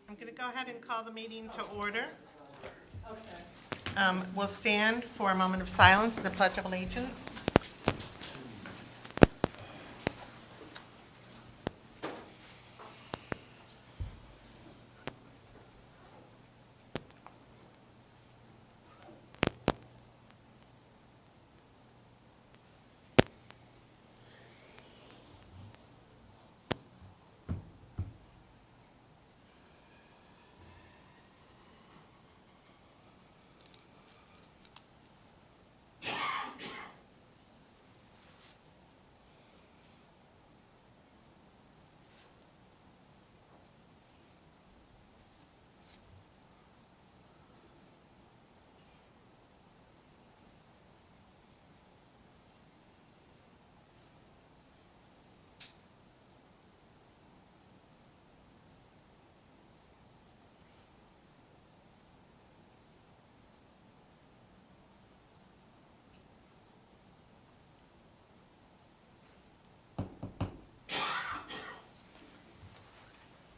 I'm going to go ahead and call the meeting to order. We'll stand for a moment of silence and the Pledge of Allegiance.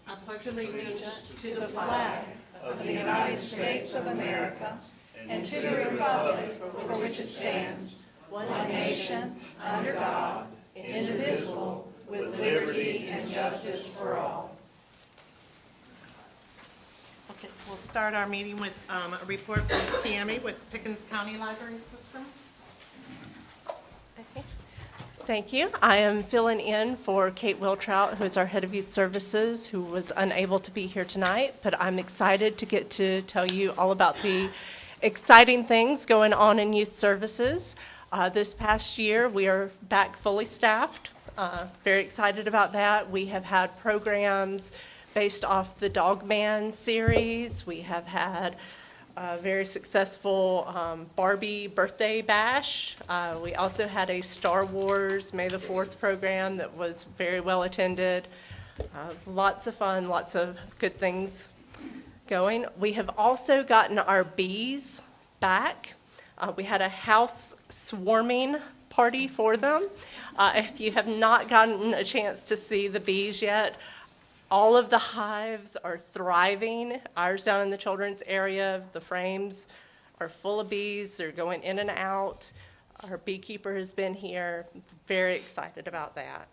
I pledge allegiance to the flag of the United States of America and to the republic for which it stands, one nation, under God, indivisible, with liberty and justice for all. Okay, we'll start our meeting with a report from Tammy with Pickens County Library System. Thank you. I am filling in for Kate Wiltrout, who is our head of youth services, who was unable to be here tonight, but I'm excited to get to tell you all about the exciting things going on in youth services. This past year, we are back fully staffed. Very excited about that. We have had programs based off the Dog Man series. We have had a very successful Barbie birthday bash. We also had a Star Wars May the 4th program that was very well attended. Lots of fun, lots of good things going. We have also gotten our bees back. We had a house swarming party for them. If you have not gotten a chance to see the bees yet, all of the hives are thriving. Ours down in the children's area, the frames are full of bees. They're going in and out. Our beekeeper has been here. Very excited about that.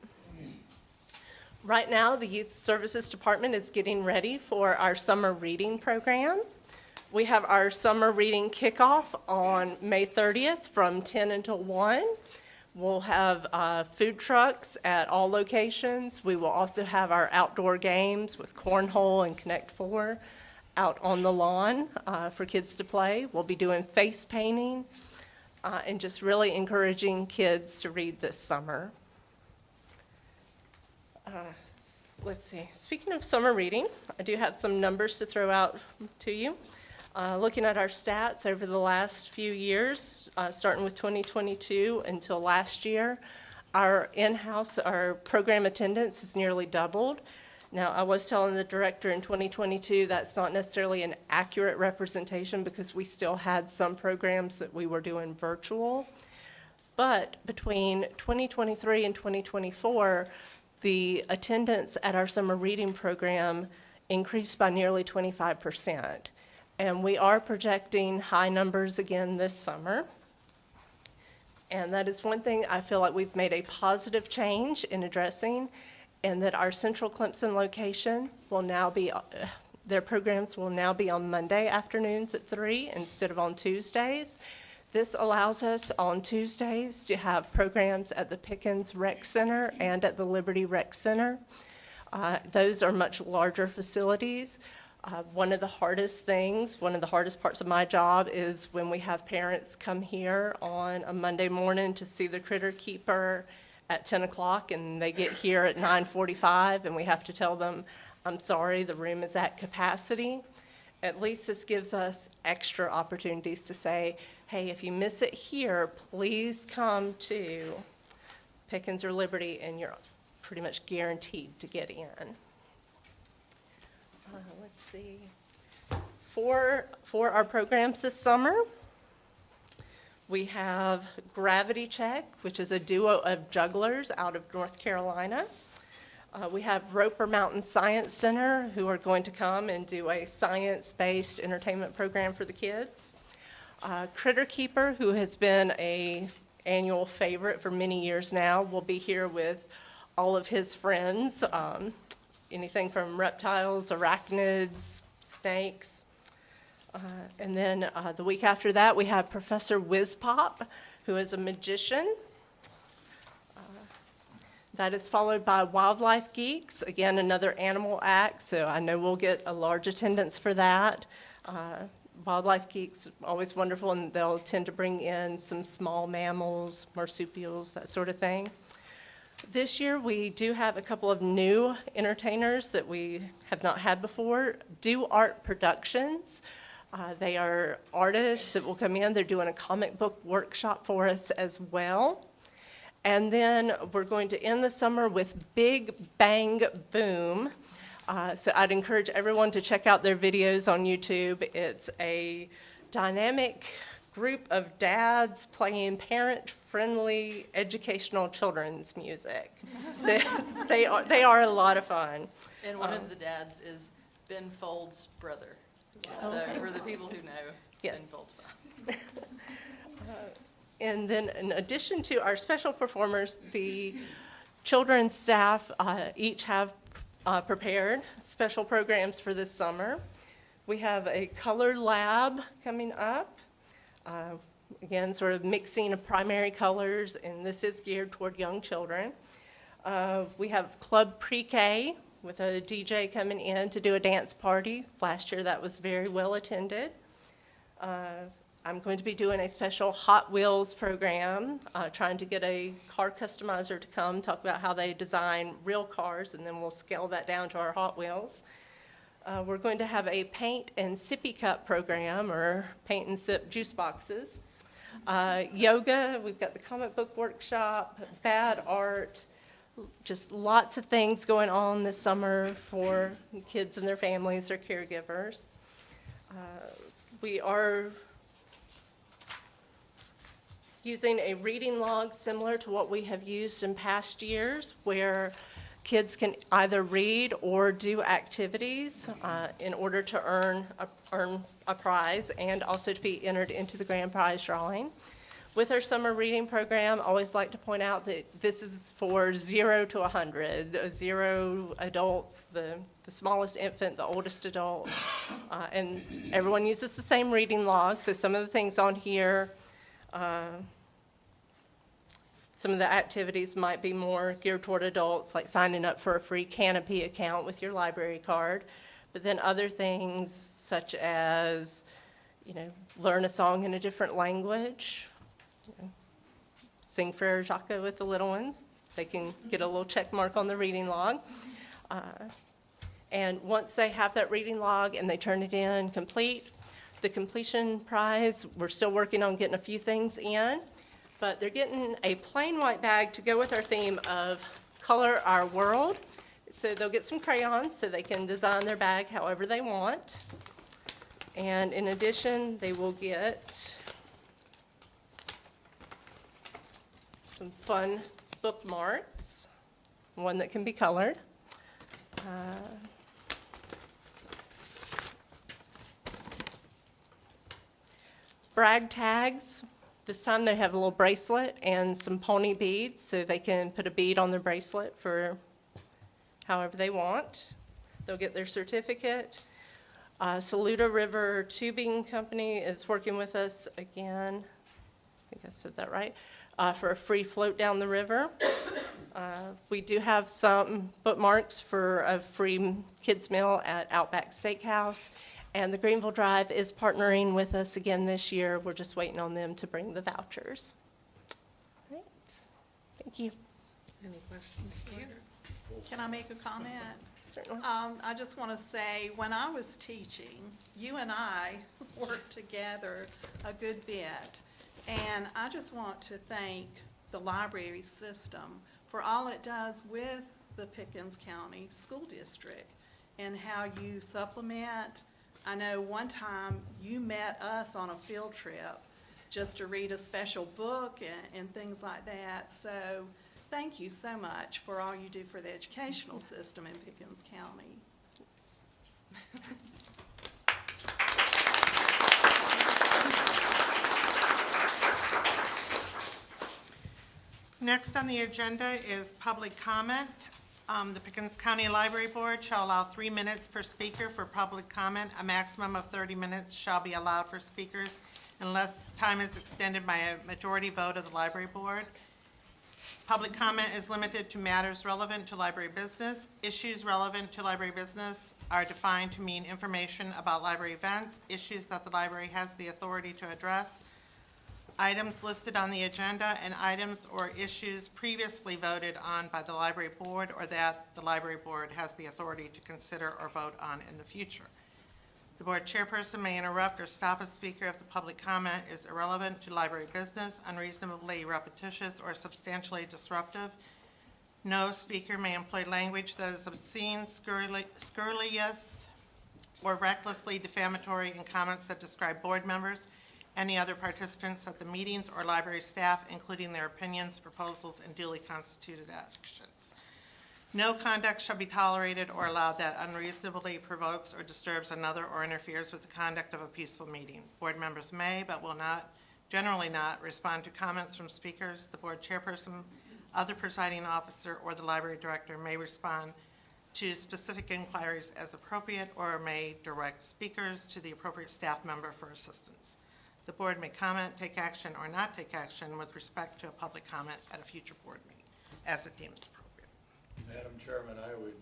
Right now, the Youth Services Department is getting ready for our summer reading program. We have our summer reading kickoff on May 30th from 10 until 1. We'll have food trucks at all locations. We will also have our outdoor games with cornhole and Connect Four out on the lawn for kids to play. We'll be doing face painting and just really encouraging kids to read this summer. Let's see. Speaking of summer reading, I do have some numbers to throw out to you. Looking at our stats over the last few years, starting with 2022 until last year, our in-house, our program attendance has nearly doubled. Now, I was telling the director in 2022 that's not necessarily an accurate representation because we still had some programs that we were doing virtual. But between 2023 and 2024, the attendance at our summer reading program increased by nearly 25%. And we are projecting high numbers again this summer. And that is one thing I feel like we've made a positive change in addressing, and that our Central Clemson location will now be, their programs will now be on Monday afternoons at 3 instead of on Tuesdays. This allows us on Tuesdays to have programs at the Pickens Rec Center and at the Liberty Rec Center. Those are much larger facilities. One of the hardest parts of my job is when we have parents come here on a Monday morning to see the critter keeper at 10 o'clock and they get here at 9:45 and we have to tell them, I'm sorry, the room is at capacity. At least this gives us extra opportunities to say, hey, if you miss it here, please come to Pickens or Liberty and you're pretty much guaranteed to get in. Let's see. For our programs this summer, we have Gravity Check, which is a duo of jugglers out of North Carolina. We have Roper Mountain Science Center, who are going to come and do a science-based entertainment program for the kids. Critter Keeper, who has been an annual favorite for many years now, will be here with all of his friends, anything from reptiles, arachnids, snakes. And then the week after that, we have Professor Whizpop, who is a magician. That is followed by Wildlife Geeks, again, another animal act, so I know we'll get a large attendance for that. Wildlife Geeks, always wonderful, and they'll tend to bring in some small mammals, marsupials, that sort of thing. This year, we do have a couple of new entertainers that we have not had before. Do Art Productions. They are artists that will come in. They're doing a comic book workshop for us as well. And then we're going to end the summer with Big Bang Boom. So I'd encourage everyone to check out their videos on YouTube. It's a dynamic group of dads playing parent-friendly educational children's music. So they are a lot of fun. And one of the dads is Ben Folds' brother. So for the people who know, Yes. Ben Folds. And then in addition to our special performers, the children's staff each have prepared special programs for this summer. We have a color lab coming up. Again, sort of mixing of primary colors, and this is geared toward young children. We have Club Pre-K with a DJ coming in to do a dance party. Last year that was very well attended. I'm going to be doing a special Hot Wheels program, trying to get a car customizer to come talk about how they design real cars, and then we'll scale that down to our Hot Wheels. We're going to have a paint and sippy cup program, or paint and sip juice boxes. Yoga, we've got the comic book workshop, bad art, just lots of things going on this summer for kids and their families or caregivers. We are using a reading log similar to what we have used in past years, where kids can either read or do activities in order to earn a prize and also to be entered into the grand prize drawing. With our summer reading program, I always like to point out that this is for 0 to 100, 0 adults, the smallest infant, the oldest adult, and everyone uses the same reading log, so some of the things on here, some of the activities might be more geared toward adults, like signing up for a free Canopy account with your library card. But then other things such as, learn a song in a different language, sing Frere Jacques with the little ones. They can get a little check mark on the reading log. And once they have that reading log and they turn it in complete, the completion prize, we're still working on getting a few things in. But they're getting a plain white bag to go with our theme of Color Our World. So they'll get some crayons so they can design their bag however they want. And in addition, they will get some fun bookmarks, one that can be colored. Brag tags. This time they have a little bracelet and some pony beads, so they can put a bead on their bracelet for however they want. They'll get their certificate. Saluda River Tubing Company is working with us again, I think I said that right, for a free float down the river. We do have some bookmarks for a free kids meal at Outback Steakhouse. And the Greenville Drive is partnering with us again this year. We're just waiting on them to bring the vouchers. All right. Thank you. Any questions? Can I make a comment? Certainly. I just want to say, when I was teaching, you and I worked together a good bit. And I just want to thank the library system for all it does with the Pickens County School District and how you supplement. I know one time you met us on a field trip just to read a special book and things like that. So Thank you so much for all you do for the educational system in Pickens County. Next on the agenda is public comment. The Pickens County Library Board shall allow 3 minutes per speaker for public comment. A maximum of 30 minutes shall be allowed for speakers unless time is extended by a majority vote of the library board. Public comment is limited to matters relevant to library business. Issues relevant to library business are defined to mean information about library events, issues that the library has the authority to address, items listed on the agenda, and items or issues previously voted on by the library board or that the library board has the authority to consider or vote on in the future. The board chairperson may interrupt or stop a speaker if the public comment is irrelevant to library business, unreasonably repetitious, or substantially disruptive. No speaker may employ language that is obscene, scurrilous, or recklessly defamatory in comments that describe board members, any other participants at the meetings, or library staff, including their opinions, proposals, and duly constituted actions. No conduct shall be tolerated or allowed that unreasonably provokes or disturbs another or interferes with the conduct of a peaceful meeting. Board members may, but will not, generally not, respond to comments from speakers. The board chairperson, other presiding officer, or the library director may respond to specific inquiries as appropriate or may direct speakers to the appropriate staff member for assistance. The board may comment, take action, or not take action with respect to a public comment at a future board meeting as it deems appropriate. Madam Chairman, I would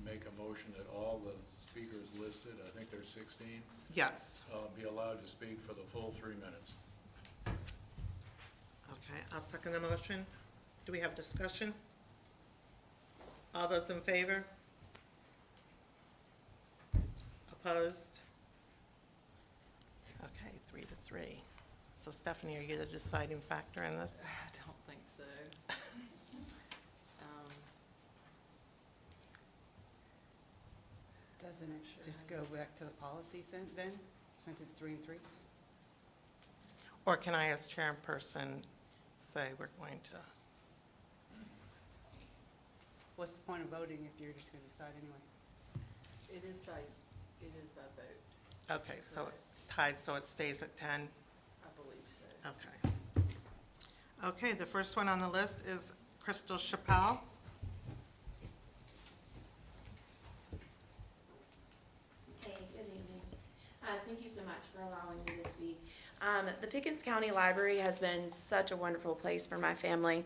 make a motion that all the speakers listed, I think there's 16, Yes. be allowed to speak for the full 3 minutes. Okay, I'll second the motion. Do we have discussion? All those in favor? Opposed? Okay, 3-3. So Stephanie, are you the deciding factor in this? I don't think so. Doesn't it just go back to the policy then, since it's 3 and 3? Or can I, as chairperson, say we're going to? What's the point of voting if you're just going to decide anyway? It is by vote, Okay, so it's tied, so it stays at 10? I believe so. Okay. Okay, the first one on the list is Crystal Chappelle. Hey, good evening. Thank you so much for allowing me to speak. The Pickens County Library has been such a wonderful place for my family.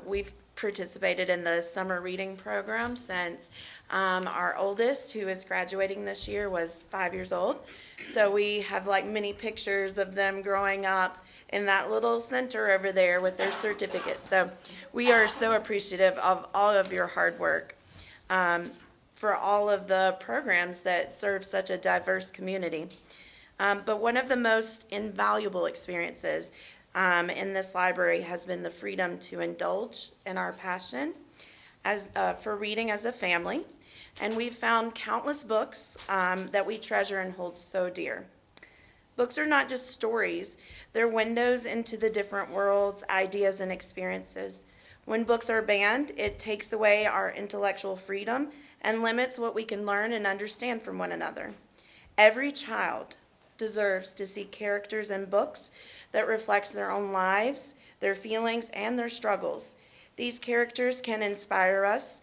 We've participated in the summer reading program since our oldest, who is graduating this year, was 5 years old. So we have like many pictures of them growing up in that little center over there with their certificates. So we are so appreciative of all of your hard work for all of the programs that serve such a diverse community. But one of the most invaluable experiences in this library has been the freedom to indulge in our passion for reading as a family. And we've found countless books that we treasure and hold so dear. Books are not just stories. They're windows into the different worlds, ideas, and experiences. When books are banned, it takes away our intellectual freedom and limits what we can learn and understand from one another. Every child deserves to see characters in books that reflects their own lives, their feelings, and their struggles. These characters can inspire us,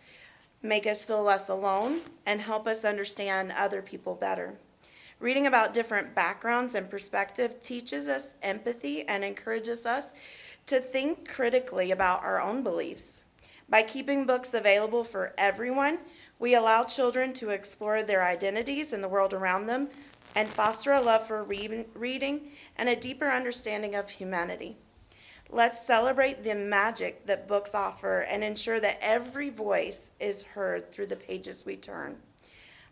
make us feel less alone, and help us understand other people better. Reading about different backgrounds and perspectives teaches us empathy and encourages us to think critically about our own beliefs. By keeping books available for everyone, we allow children to explore their identities in the world around them and foster a love for reading and a deeper understanding of humanity. Let's celebrate the magic that books offer and ensure that every voice is heard through the pages we turn.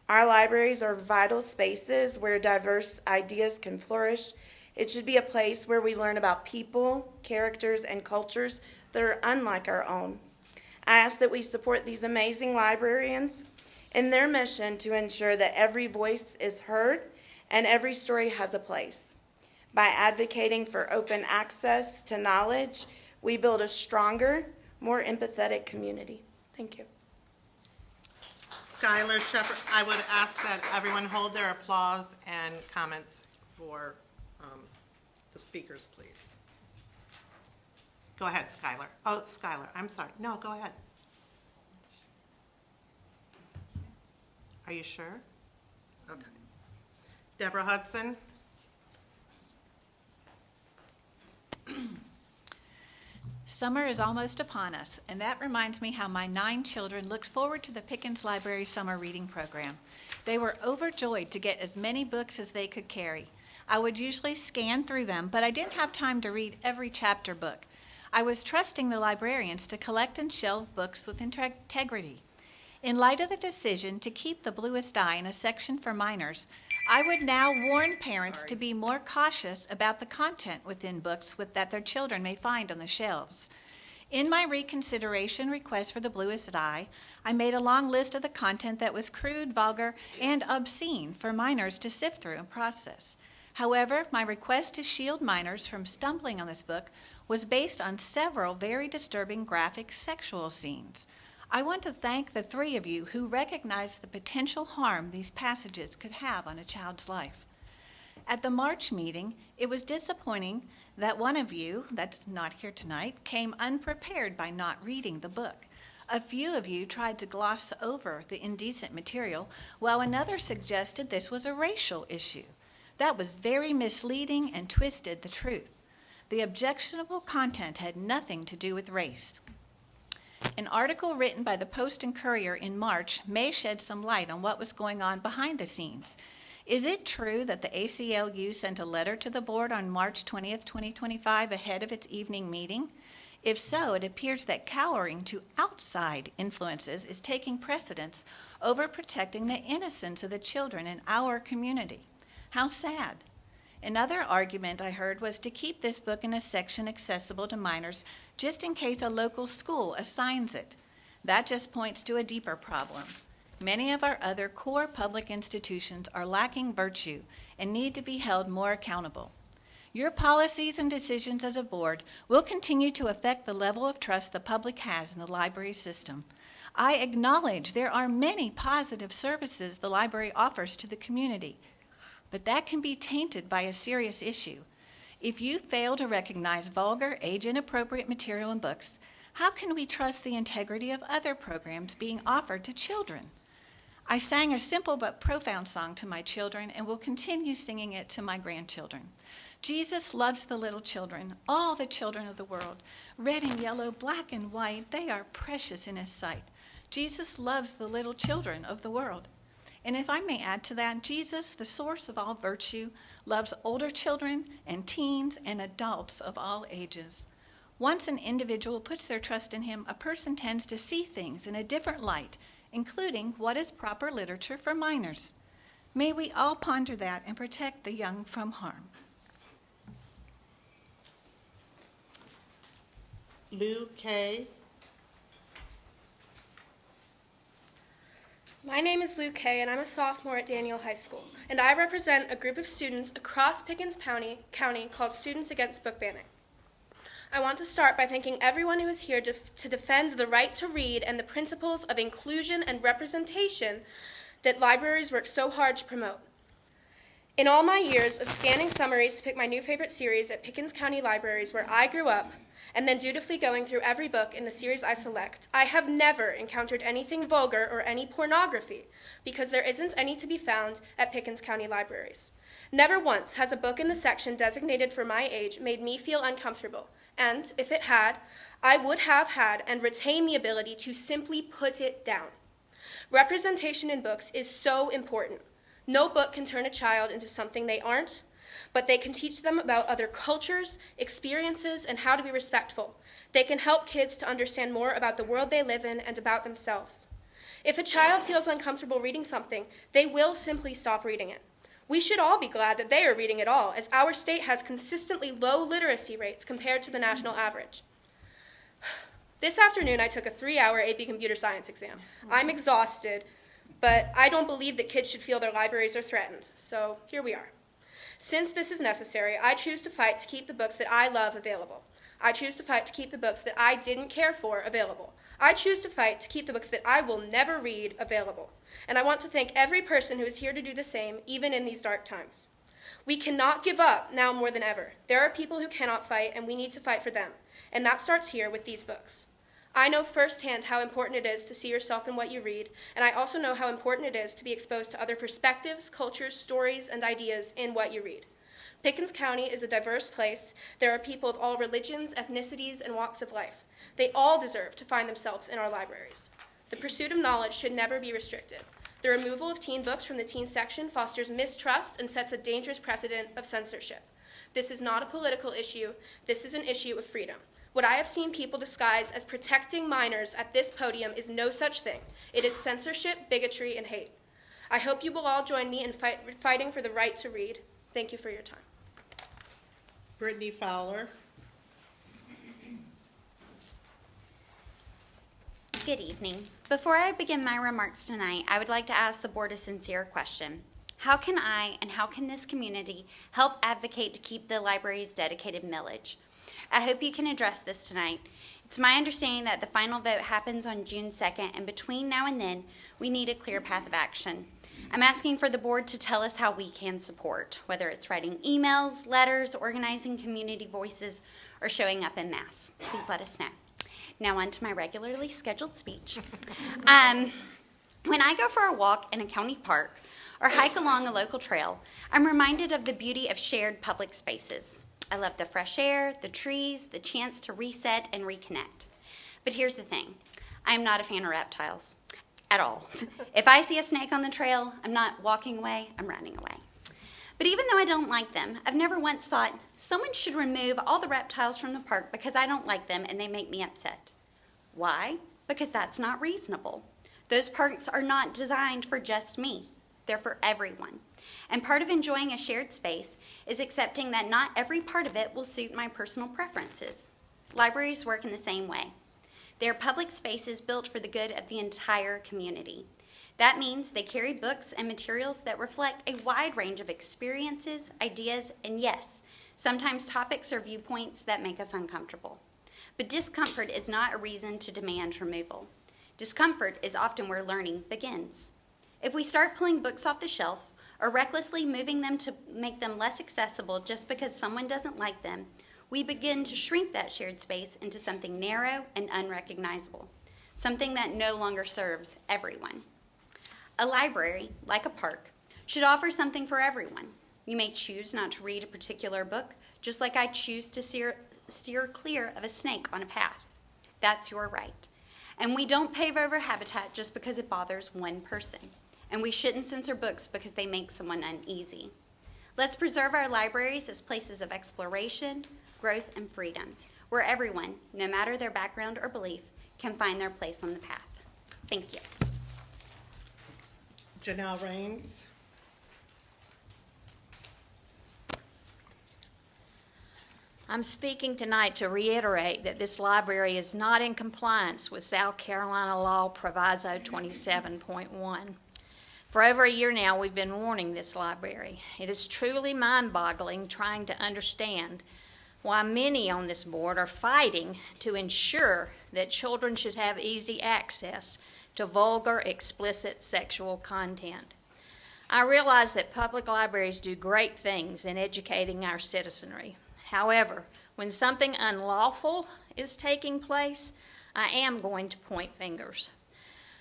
Our libraries are vital spaces where diverse ideas can flourish. It should be a place where we learn about people, characters, and cultures that are unlike our own. I ask that we support these amazing librarians in their mission to ensure that every voice is heard and every story has a place. By advocating for open access to knowledge, we build a stronger, more empathetic community. Thank you. Skylar Shepherd, I would ask that everyone hold their applause and comments for the speakers, please. Go ahead, Skylar. Oh, Skylar, I'm sorry. No, go ahead. Are you sure? Okay. Deborah Hudson? Summer is almost upon us, and that reminds me how my 9 children looked forward to the Pickens Library Summer Reading Program. They were overjoyed to get as many books as they could carry. I would usually scan through them, but I didn't have time to read every chapter book. I was trusting the librarians to collect and shelve books with integrity. In light of the decision to keep The Bluest Eye in a section for minors, I would now warn parents to be more cautious about the content within books that their children may find on the shelves. In my reconsideration request for The Bluest Eye, I made a long list of the content that was crude, vulgar, and obscene for minors to sift through and process. However, my request to shield minors from stumbling on this book was based on several very disturbing graphic sexual scenes. I want to thank the 3 of you who recognized the potential harm these passages could have on a child's life. At the March meeting, it was disappointing that one of you, that's not here tonight, came unprepared by not reading the book. A few of you tried to gloss over the indecent material, while another suggested this was a racial issue. That was very misleading and twisted the truth. The objectionable content had nothing to do with race. An article written by the Post and Courier in March may shed some light on what was going on behind the scenes. Is it true that the ACLU sent a letter to the board on March 20th, 2025 ahead of its evening meeting? If so, it appears that cowering to outside influences is taking precedence over protecting the innocence of the children in our community. How sad. Another argument I heard was to keep this book in a section accessible to minors just in case a local school assigns it. That just points to a deeper problem. Many of our other core public institutions are lacking virtue and need to be held more accountable. Your policies and decisions as a board will continue to affect the level of trust the public has in the library system. I acknowledge there are many positive services the library offers to the community, but that can be tainted by a serious issue. If you fail to recognize vulgar, age-inappropriate material in books, how can we trust the integrity of other programs being offered to children? I sang a simple but profound song to my children and will continue singing it to my grandchildren. Jesus loves the little children, all the children of the world. Red and yellow, black and white, they are precious in his sight. Jesus loves the little children of the world. And if I may add to that, Jesus, the source of all virtue, loves older children and teens and adults of all ages. Once an individual puts their trust in him, a person tends to see things in a different light, including what is proper literature for minors. May we all ponder that and protect the young from harm. Lou Kay? My name is Lou Kay, and I'm a sophomore at Daniel High School, and I represent a group of students across Pickens County called Students Against Book Banning. I want to start by thanking everyone who is here to defend the right to read and the principles of inclusion and representation that libraries work so hard to promote. In all my years of scanning summaries to pick my new favorite series at Pickens County Libraries, where I grew up, and then dutifully going through every book in the series I select, I have never encountered anything vulgar or any pornography, because there isn't any to be found at Pickens County Libraries. Never once has a book in the section designated for my age made me feel uncomfortable, and if it had, I would have had and retain the ability to simply put it down. Representation in books is so important. No book can turn a child into something they aren't, but they can teach them about other cultures, experiences, and how to be respectful. They can help kids to understand more about the world they live in and about themselves. If a child feels uncomfortable reading something, they will simply stop reading it. We should all be glad that they are reading at all, as our state has consistently low literacy rates compared to the national average. This afternoon, I took a 3-hour AP Computer Science exam. I'm exhausted, but I don't believe that kids should feel their libraries are threatened, so here we are. Since this is necessary, I choose to fight to keep the books that I love available. I choose to fight to keep the books that I didn't care for available. I choose to fight to keep the books that I will never read available. And I want to thank every person who is here to do the same, even in these dark times. We cannot give up now more than ever. There are people who cannot fight, and we need to fight for them. And that starts here with these books. I know firsthand how important it is to see yourself in what you read, and I also know how important it is to be exposed to other perspectives, cultures, stories, and ideas in what you read. Pickens County is a diverse place. There are people of all religions, ethnicities, and walks of life. They all deserve to find themselves in our libraries. The pursuit of knowledge should never be restricted. The removal of teen books from the teen section fosters mistrust and sets a dangerous precedent of censorship. This is not a political issue. This is an issue of freedom. What I have seen people disguise as protecting minors at this podium is no such thing. It is censorship, bigotry, and hate. I hope you will all join me in fighting for the right to read. Thank you for your time. Brittany Fowler. Good evening. Before I begin my remarks tonight, I would like to ask the board a sincere question. How can I and how can this community help advocate to keep the library's dedicated millage? I hope you can address this tonight. It's my understanding that the final vote happens on June 2nd, and between now and then, we need a clear path of action. I'm asking for the board to tell us how we can support, whether it's writing emails, letters, organizing community voices, or showing up en masse. Please let us know. Now on to my regularly scheduled speech. When I go for a walk in a county park or hike along a local trail, I'm reminded of the beauty of shared public spaces. I love the fresh air, the trees, the chance to reset and reconnect. But here's the thing. I am not a fan of reptiles at all. If I see a snake on the trail, I'm not walking away, I'm running away. But even though I don't like them, I've never once thought someone should remove all the reptiles from the park because I don't like them and they make me upset. Why? Because that's not reasonable. Those parks are not designed for just me. They're for everyone. And part of enjoying a shared space is accepting that not every part of it will suit my personal preferences. Libraries work in the same way. They are public spaces built for the good of the entire community. That means they carry books and materials that reflect a wide range of experiences, ideas, and yes, sometimes topics or viewpoints that make us uncomfortable. But discomfort is not a reason to demand removal. Discomfort is often where learning begins. If we start pulling books off the shelf or recklessly moving them to make them less accessible just because someone doesn't like them, we begin to shrink that shared space into something narrow and unrecognizable, something that no longer serves everyone. A library, like a park, should offer something for everyone. You may choose not to read a particular book, just like I choose to steer clear of a snake on a path. That's your right. And we don't pave over habitat just because it bothers one person. And we shouldn't censor books because they make someone uneasy. Let's preserve our libraries as places of exploration, growth, and freedom, where everyone, no matter their background or belief, can find their place on the path. Thank you. Janelle Raines. I'm speaking tonight to reiterate that this library is not in compliance with South Carolina Law Proviso 27.1. For over a year now, we've been warning this library. It is truly mind-boggling trying to understand why many on this board are fighting to ensure that children should have easy access to vulgar, explicit sexual content. I realize that public libraries do great things in educating our citizenry. However, when something unlawful is taking place, I am going to point fingers.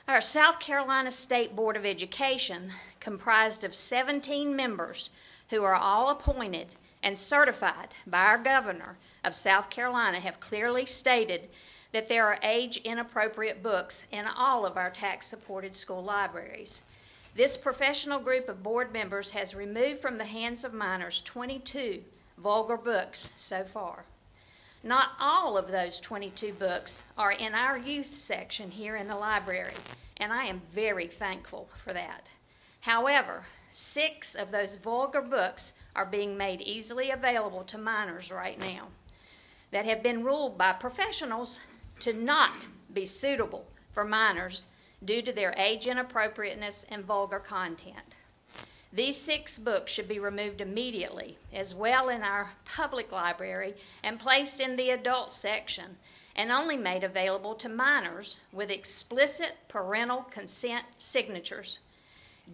Our South Carolina State Board of Education, comprised of 17 members who are all appointed and certified by our governor of South Carolina, have clearly stated that there are age-inappropriate books in all of our tax-supported school libraries. This professional group of board members has removed from the hands of minors 22 vulgar books so far. Not all of those 22 books are in our youth section here in the library, and I am very thankful for that. However, 6 of those vulgar books are being made easily available to minors right now that have been ruled by professionals to not be suitable for minors due to their age inappropriateness and vulgar content. These 6 books should be removed immediately, as well in our public library, and placed in the adult section, and only made available to minors with explicit parental consent signatures.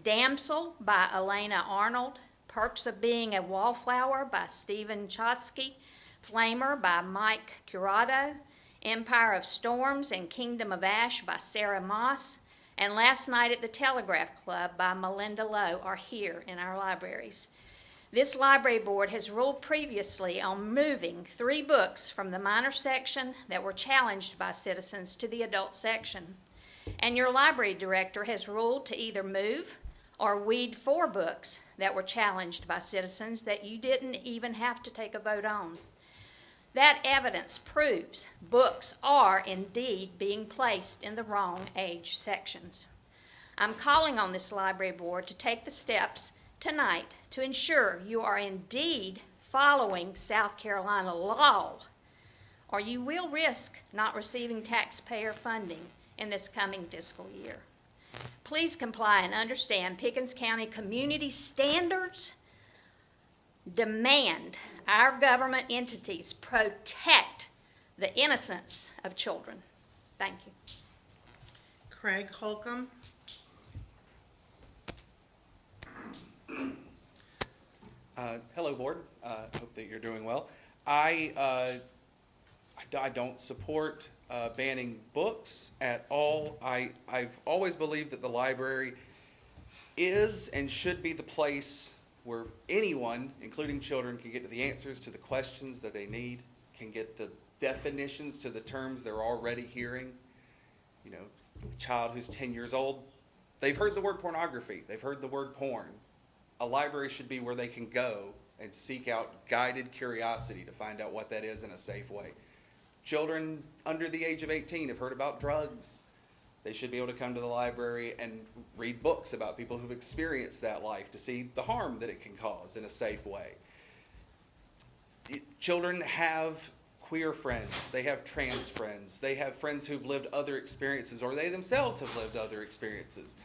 Damsel by Elena Arnold, Perks of Being a Wallflower by Stephen Chotsky, Flamer by Mike Curado, Empire of Storms and Kingdom of Ash by Sarah Moss, and Last Night at the Telegraph Club by Melinda Lowe are here in our libraries. This library board has ruled previously on moving 3 books from the minor section that were challenged by citizens to the adult section. And your library director has ruled to either move or weed 4 books that were challenged by citizens that you didn't even have to take a vote on. That evidence proves books are indeed being placed in the wrong age sections. I'm calling on this library board to take the steps tonight to ensure you are indeed following South Carolina law, or you will risk not receiving taxpayer funding in this coming fiscal year. Please comply and understand Pickens County community standards demand our government entities protect the innocence of children. Thank you. Craig Holcomb. Hello, board. Hope that you're doing well. I don't support banning books at all. I've always believed that the library is and should be the place where anyone, including children, can get to the answers to the questions that they need, can get the definitions to the terms they're already hearing. You know, a child who's 10 years old, they've heard the word pornography, they've heard the word porn. A library should be where they can go and seek out guided curiosity to find out what that is in a safe way. Children under the age of 18 have heard about drugs. They should be able to come to the library and read books about people who've experienced that life to see the harm that it can cause in a safe way. Children have queer friends, they have trans friends, they have friends who've lived other experiences, or they themselves have lived other experiences.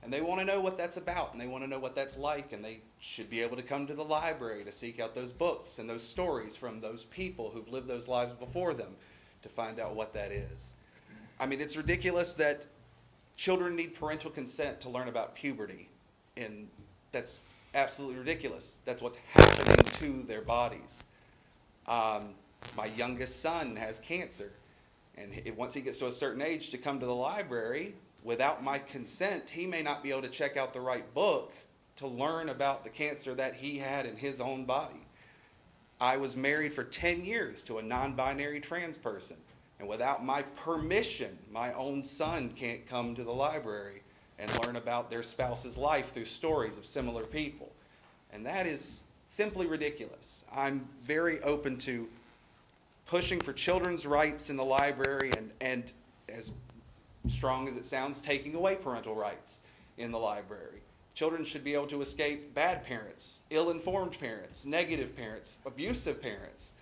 And they want to know what that's about, and they want to know what that's like, and they should be able to come to the library to seek out those books and those stories from those people who've lived those lives before them to find out what that is. I mean, it's ridiculous that children need parental consent to learn about puberty, and that's absolutely ridiculous. That's what's happening to their bodies. My youngest son has cancer, and once he gets to a certain age to come to the library, without my consent, he may not be able to check out the right book to learn about the cancer that he had in his own body. I was married for 10 years to a non-binary trans person. And without my permission, my own son can't come to the library and learn about their spouse's life through stories of similar people. And that is simply ridiculous. I'm very open to pushing for children's rights in the library and as strong as it sounds, taking away parental rights in the library. Children should be able to escape bad parents, ill-informed parents, negative parents, abusive parents,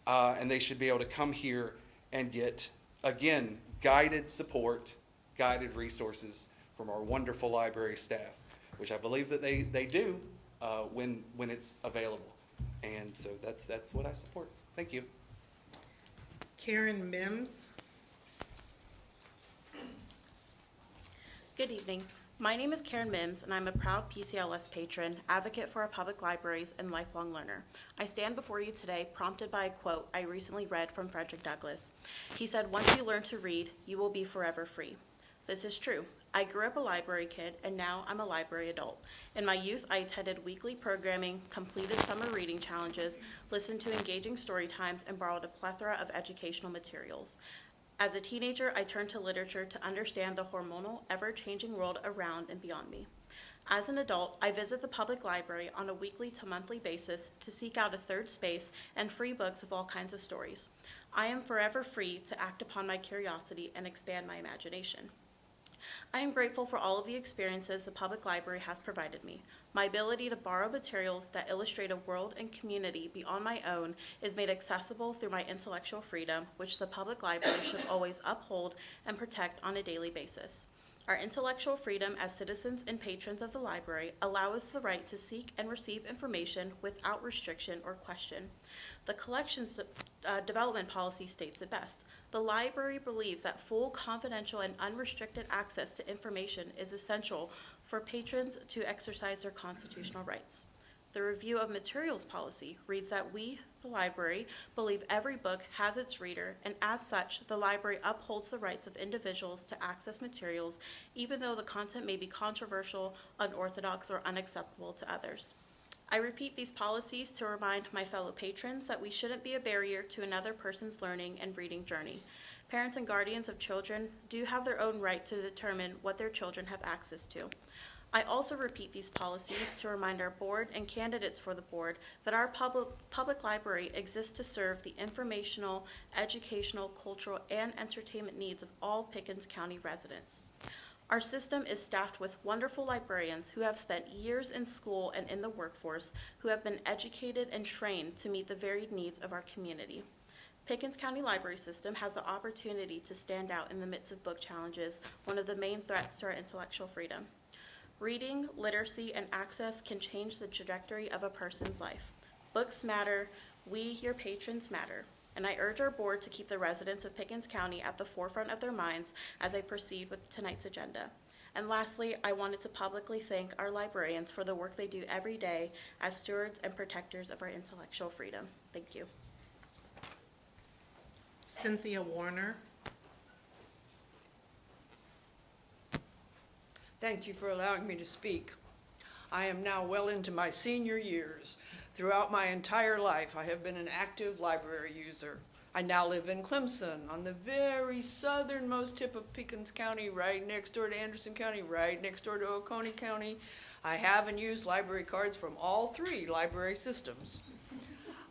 and they should be able to come here and get, again, guided support, guided resources from our wonderful library staff, which I believe that they do when it's available. And so that's what I support. Thank you. Karen Mims. Good evening. My name is Karen Mims, and I'm a proud PCLS patron, advocate for our public libraries, and lifelong learner. I stand before you today prompted by a quote I recently read from Frederick Douglass. He said, "Once you learn to read, you will be forever free." This is true. I grew up a library kid, and now I'm a library adult. In my youth, I attended weekly programming, completed summer reading challenges, listened to engaging story times, and borrowed a plethora of educational materials. As a teenager, I turned to literature to understand the hormonal, ever-changing world around and beyond me. As an adult, I visit the public library on a weekly to monthly basis to seek out a third space and free books of all kinds of stories. I am forever free to act upon my curiosity and expand my imagination. I am grateful for all of the experiences the public library has provided me. My ability to borrow materials that illustrate a world and community beyond my own is made accessible through my intellectual freedom, which the public library should always uphold and protect on a daily basis. Our intellectual freedom as citizens and patrons of the library allow us the right to seek and receive information without restriction or question. The collections development policy states it best. The library believes that full, confidential, and unrestricted access to information is essential for patrons to exercise their constitutional rights. The review of materials policy reads that we, the library, believe every book has its reader, and as such, the library upholds the rights of individuals to access materials, even though the content may be controversial, unorthodox, or unacceptable to others. I repeat these policies to remind my fellow patrons that we shouldn't be a barrier to another person's learning and reading journey. Parents and guardians of children do have their own right to determine what their children have access to. I also repeat these policies to remind our board and candidates for the board that our public library exists to serve the informational, educational, cultural, and entertainment needs of all Pickens County residents. Our system is staffed with wonderful librarians who have spent years in school and in the workforce, who have been educated and trained to meet the varied needs of our community. Pickens County Library System has the opportunity to stand out in the midst of book challenges, one of the main threats to our intellectual freedom. Reading, literacy, and access can change the trajectory of a person's life. Books matter. We, your patrons, matter. And I urge our board to keep the residents of Pickens County at the forefront of their minds as I proceed with tonight's agenda. And lastly, I wanted to publicly thank our librarians for the work they do every day as stewards and protectors of our intellectual freedom. Thank you. Cynthia Warner. Thank you for allowing me to speak. I am now well into my senior years. Throughout my entire life, I have been an active library user. I now live in Clemson, on the very southernmost tip of Pickens County, right next door to Anderson County, right next door to Oconee County. I have and use library cards from all three library systems.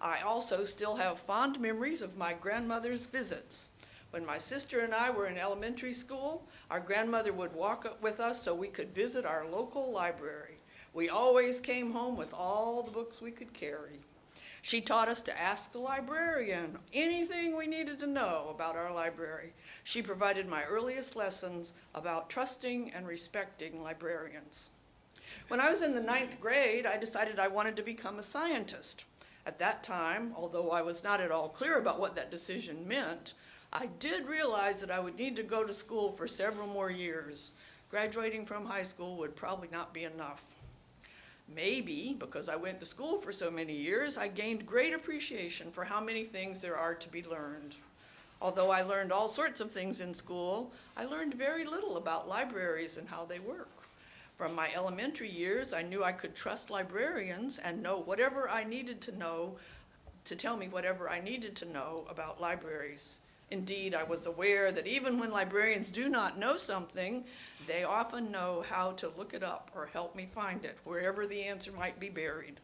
I also still have fond memories of my grandmother's visits. When my sister and I were in elementary school, our grandmother would walk up with us so we could visit our local library. We always came home with all the books we could carry. She taught us to ask the librarian anything we needed to know about our library. She provided my earliest lessons about trusting and respecting librarians. When I was in the 9th grade, I decided I wanted to become a scientist. At that time, although I was not at all clear about what that decision meant, I did realize that I would need to go to school for several more years. Graduating from high school would probably not be enough. Maybe, because I went to school for so many years, I gained great appreciation for how many things there are to be learned. Although I learned all sorts of things in school, I learned very little about libraries and how they work. From my elementary years, I knew I could trust librarians and know whatever I needed to know to tell me whatever I needed to know about libraries. Indeed, I was aware that even when librarians do not know something, they often know how to look it up or help me find it, wherever the answer might be buried.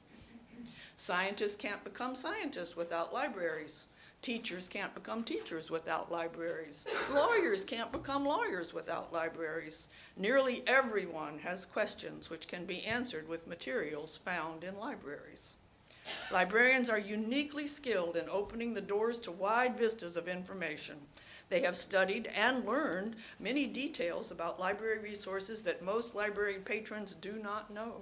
Scientists can't become scientists without libraries. Teachers can't become teachers without libraries. Lawyers can't become lawyers without libraries. Nearly everyone has questions which can be answered with materials found in libraries. Librarians are uniquely skilled in opening the doors to wide vistas of information. They have studied and learned many details about library resources that most library patrons do not know.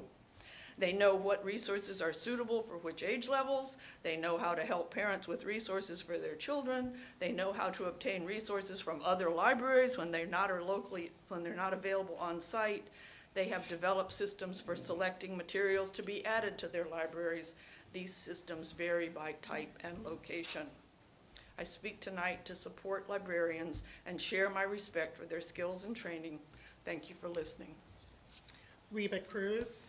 They know what resources are suitable for which age levels. They know how to help parents with resources for their children. They know how to obtain resources from other libraries when they're not available on site. They have developed systems for selecting materials to be added to their libraries. These systems vary by type and location. I speak tonight to support librarians and share my respect for their skills and training. Thank you for listening. Reba Cruz.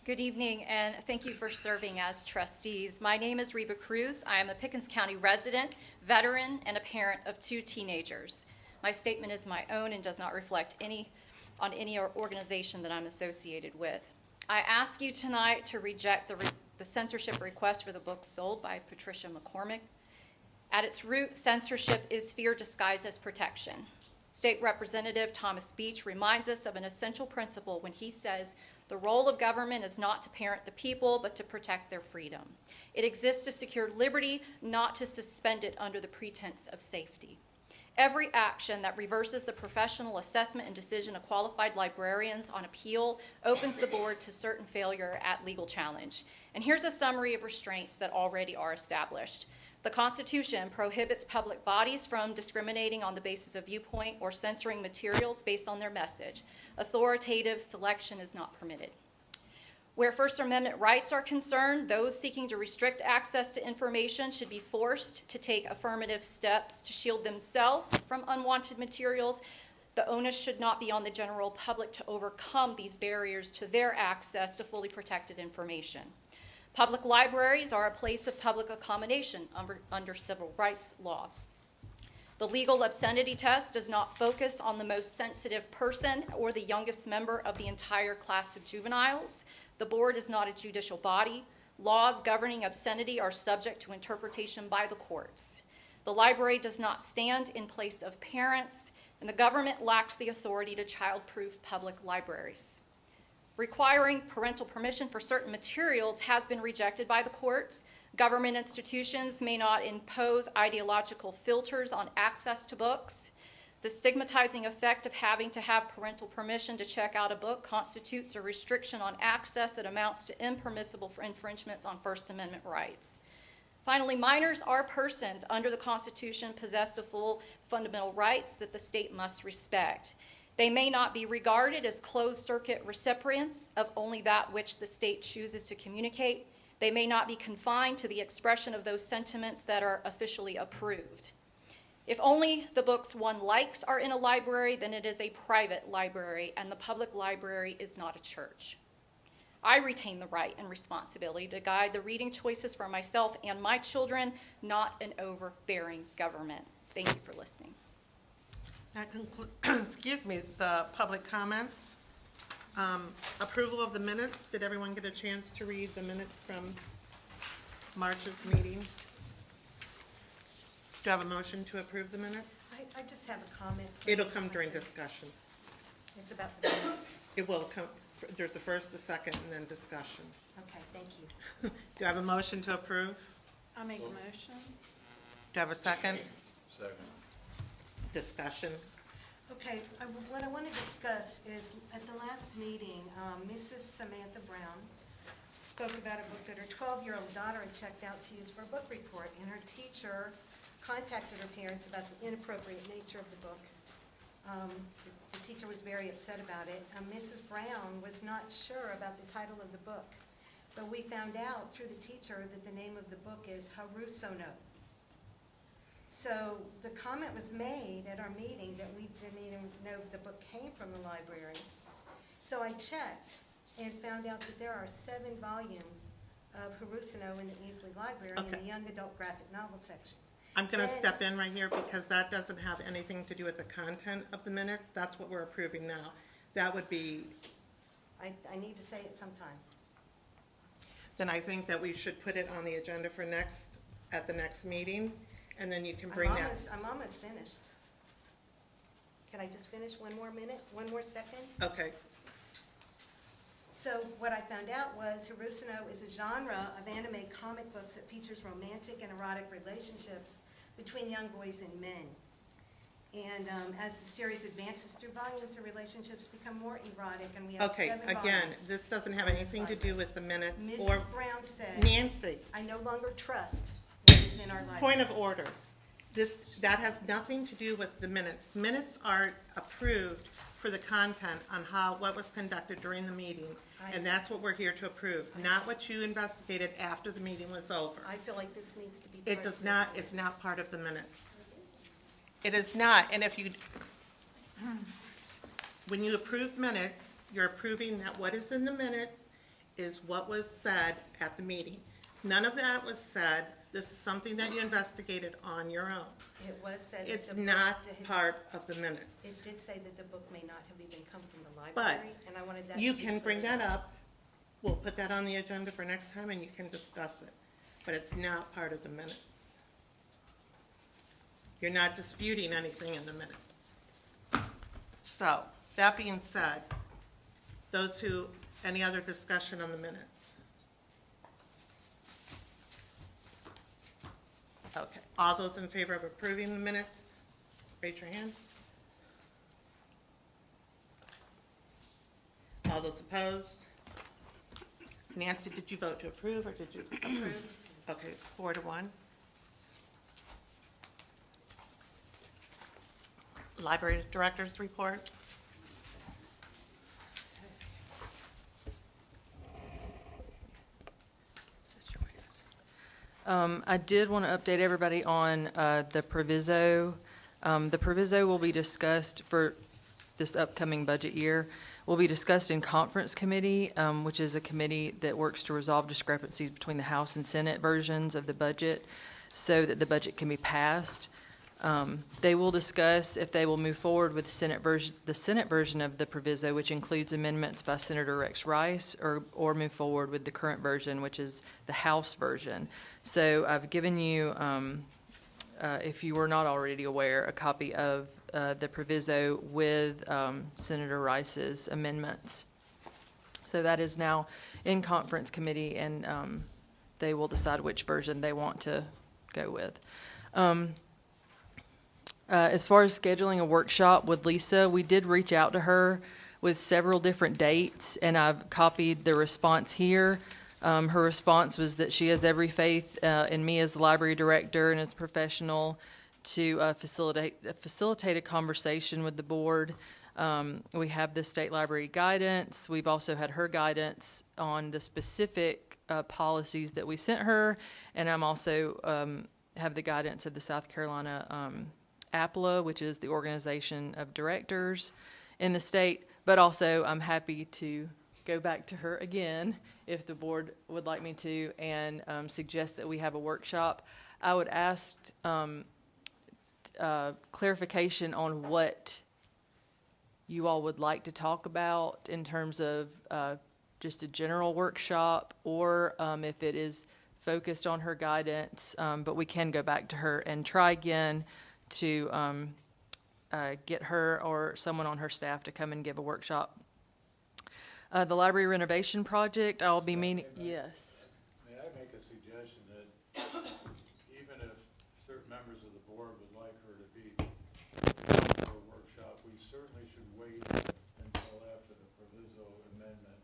Good evening, and thank you for serving as trustees. My name is Reba Cruz. I am a Pickens County resident, veteran, and a parent of 2 teenagers. My statement is my own and does not reflect any organization that I'm associated with. I ask you tonight to reject the censorship request for the book Sold by Patricia McCormick. At its root, censorship is fear disguised as protection. State Representative Thomas Beach reminds us of an essential principle when he says The role of government is not to parent the people, but to protect their freedom. It exists to secure liberty, not to suspend it under the pretense of safety. Every action that reverses the professional assessment and decision of qualified librarians on appeal opens the board to certain failure at legal challenge. And here's a summary of restraints that already are established. The Constitution prohibits public bodies from discriminating on the basis of viewpoint or censoring materials based on their message. Authoritative selection is not permitted. Where First Amendment rights are concerned, those seeking to restrict access to information should be forced to take affirmative steps to shield themselves from unwanted materials. The onus should not be on the general public to overcome these barriers to their access to fully protected information. Public libraries are a place of public accommodation under civil rights law. The legal obscenity test does not focus on the most sensitive person or the youngest member of the entire class of juveniles. The board is not a judicial body. Laws governing obscenity are subject to interpretation by the courts. The library does not stand in place of parents, and the government lacks the authority to child-proof public libraries. Requiring parental permission for certain materials has been rejected by the courts. Government institutions may not impose ideological filters on access to books. The stigmatizing effect of having to have parental permission to check out a book constitutes a restriction on access that amounts to impermissible infringements on First Amendment rights. Finally, minors are persons under the Constitution possessed of full fundamental rights that the state must respect. They may not be regarded as closed-circuit recipients of only that which the state chooses to communicate. They may not be confined to the expression of those sentiments that are officially approved. If only the books one likes are in a library, then it is a private library, and the public library is not a church. I retain the right and responsibility to guide the reading choices for myself and my children, not an overbearing government. Thank you for listening. That concludes, excuse me, the public comments. Approval of the minutes. Did everyone get a chance to read the minutes from March's meeting? Do you have a motion to approve the minutes? I just have a comment. It'll come during discussion. It's about the minutes. It will come, there's a first, a second, and then discussion. Okay, thank you. Do you have a motion to approve? I'll make a motion. Do you have a second? Second. Discussion. Okay, what I want to discuss is, at the last meeting, Mrs. Samantha Brown spoke about a book that her 12-year-old daughter had checked out to use for a book report, and her teacher contacted her parents about the inappropriate nature of the book. The teacher was very upset about it. Mrs. Brown was not sure about the title of the book, but we found out through the teacher that the name of the book is Harusono. So the comment was made at our meeting that we didn't even know if the book came from the library. So I checked and found out that there are 7 volumes of Harusono in the Easley Library in the young adult graphic novel section. I'm going to step in right here because that doesn't have anything to do with the content of the minutes. That's what we're approving now. That would be... I need to say it sometime. Then I think that we should put it on the agenda for at the next meeting, and then you can bring that. I'm almost finished. Can I just finish one more second? Okay. So what I found out was Harusono is a genre of anime comic books that features romantic and erotic relationships between young boys and men. And as the series advances through volumes, the relationships become more erotic, and we have 7 volumes. Again, this doesn't have anything to do with the minutes or... Mrs. Brown said... Nancy. I no longer trust what is in our library. Point of order. That has nothing to do with the minutes. Minutes are approved for the content on what was conducted during the meeting, and that's what we're here to approve, not what you investigated after the meeting was over. I feel like this needs to be... It does not, it's not part of the minutes. It is not, and if you, when you approve minutes, you're approving that what is in the minutes is what was said at the meeting. None of that was said. This is something that you investigated on your own. It was said that it's not part of the minutes. It did say that the book may not have even come from the But library, and I wanted that you to be can bring clear. that up. We'll put that on the agenda for next time, and you can discuss it. But it's not part of the minutes. You're not disputing anything in the minutes. So, that being said, those who Any other discussion on the minutes? Okay, all those in favor of approving the minutes, raise your hand. All those opposed? Nancy, did you vote to approve, or did you approve? Okay, it's 4-1. Library Director's report. I did want to update everybody on the proviso. The proviso will be discussed for this upcoming budget year. Will be discussed in conference committee, which is a committee that works to resolve discrepancies between the House and Senate versions of the budget so that the budget can be passed. They will discuss if they will move forward with the Senate version of the proviso, which includes amendments by Senator Rex Rice, or move forward with the current version, which is the House version. So I've given you, if you were not already aware, a copy of the proviso with Senator Rice's amendments. So that is now in conference committee, and they will decide which version they want to go with. As far as scheduling a workshop with Lisa, we did reach out to her with several different dates, and I've copied the response here. Her response was that she has every faith in me as the library director and as a professional to facilitate a conversation with the board. We have the state library guidance. We've also had her guidance on the specific policies that we sent her, and I'm also have the guidance of the South Carolina APLA, which is the Organization of Directors in the state, but also I'm happy to go back to her again if the board would like me to, and suggest that we have a workshop. I would ask clarification on what you all would like to talk about in terms of just a general workshop, or if it is focused on her guidance, but we can go back to her and try again to get her or someone on her staff to come and give a workshop. The library renovation project, I'll be meeting, yes. May I make a suggestion that even if certain members of the board would like her to be for a workshop, we certainly should wait until after the proviso amendment,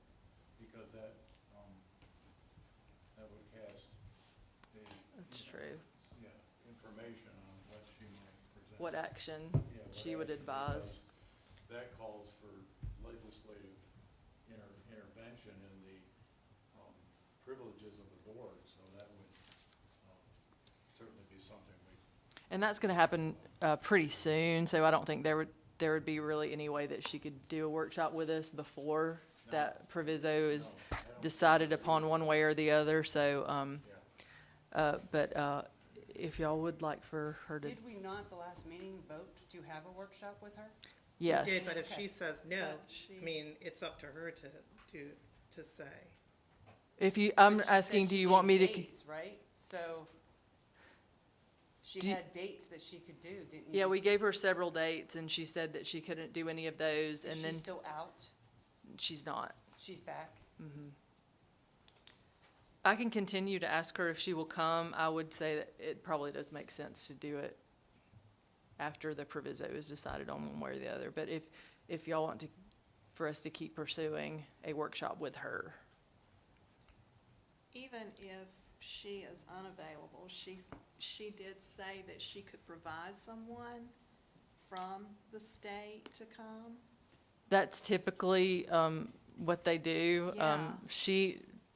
because that would cast the information on what she might present. What action she would advise. That calls for legislative intervention in the privileges of the board, so that would certainly be something we. And that's going to happen pretty soon, so I don't think there would be really any way that she could do a workshop with us before that proviso is decided upon one way or the other. So, but if y'all would like for her to. Did we not at the last meeting vote to have a workshop with her? Yes. We did, but if she says no, I mean, it's up to her to say. If you, I'm asking, do you want me to? Dates, right? So she had dates that she could do, didn't you? Yeah, we gave her several dates, and she said that she couldn't do any of those. Is and she then still out? She's not. She's back. Mm-hmm. I can continue to ask her if she will come. I would say that it probably does make sense to do it after the proviso is decided on one way or the other. But if y'all want to, for us to keep pursuing a workshop with her. Even if she is unavailable, she did say that she could provide someone from the state to come. That's typically what they do. Yeah.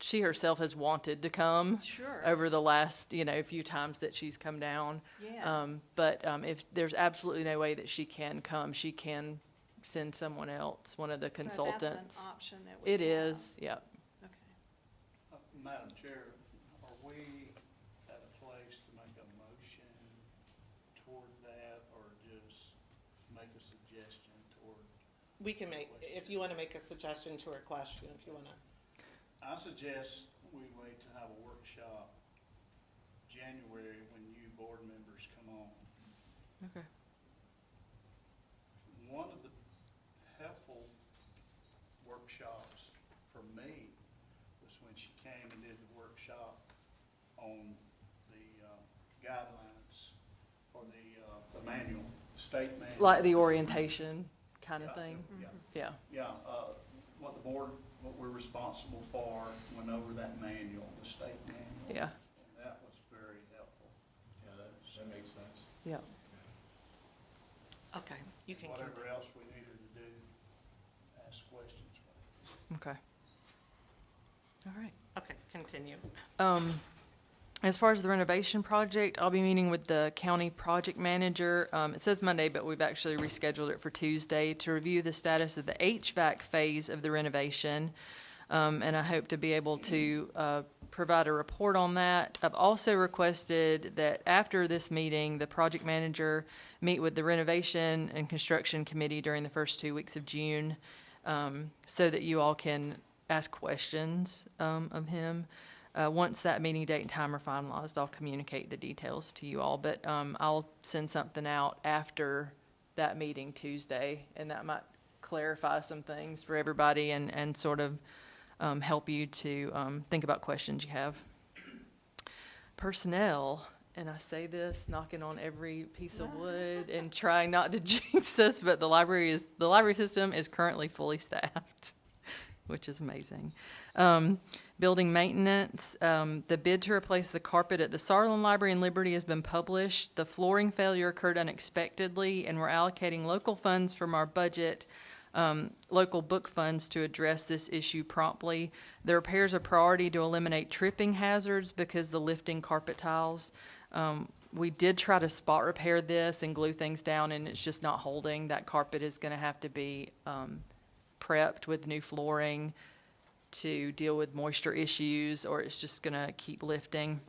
She herself has wanted to come over the last, few times that she's come down. Yes. But if there's absolutely no way that she can come, she can send someone else, one of the consultants. That's an option that we It have. is, yep. Okay. Madam Chair, are we at a place to make a motion toward that, or just make a suggestion toward? We can make, if you want to make a suggestion to her question, if you want to. I suggest we wait to have a workshop January when new board members come on. Okay. One of the helpful workshops for she came and did the workshop on the guidelines for the manual, state manual. Like the orientation kind of thing? Yeah. Yeah, what the board, what we're responsible for, went over that manual, the state manual. Yeah. And that was very helpful. Yeah, that makes sense. Yeah. Okay, you can. Whatever else we needed to do, ask questions. Okay. All right. Okay, continue. As far as the renovation project, I'll be meeting with the county project manager. It says Monday, but we've actually rescheduled it for Tuesday to review the status of the HVAC phase of the renovation. And I hope to be able to provide a report on that. I've also requested that after this meeting, the project manager meet with the renovation and construction committee during the first 2 weeks of June, so that you all can ask questions of him. Once that meeting date and time are finalized, I'll communicate the details to you all, but I'll send something out after that meeting Tuesday, and that might clarify some things for everybody and sort of help you to think about questions you have. Personnel, and I say this knocking on every piece of wood and trying not to jinx this, but the library system is currently fully staffed, which is amazing. Building maintenance, the bid to replace the carpet at the Sarlin Library in Liberty has been published. The flooring failure occurred unexpectedly, and we're allocating local funds from our budget, local book funds, to address this issue promptly. The repairs are priority to eliminate tripping hazards because the lifting carpet tiles. We did try to spot repair this and glue things down, and it's just not holding. That carpet is going to have to be prepped with new flooring to deal with moisture issues, or it's just going to keep lifting.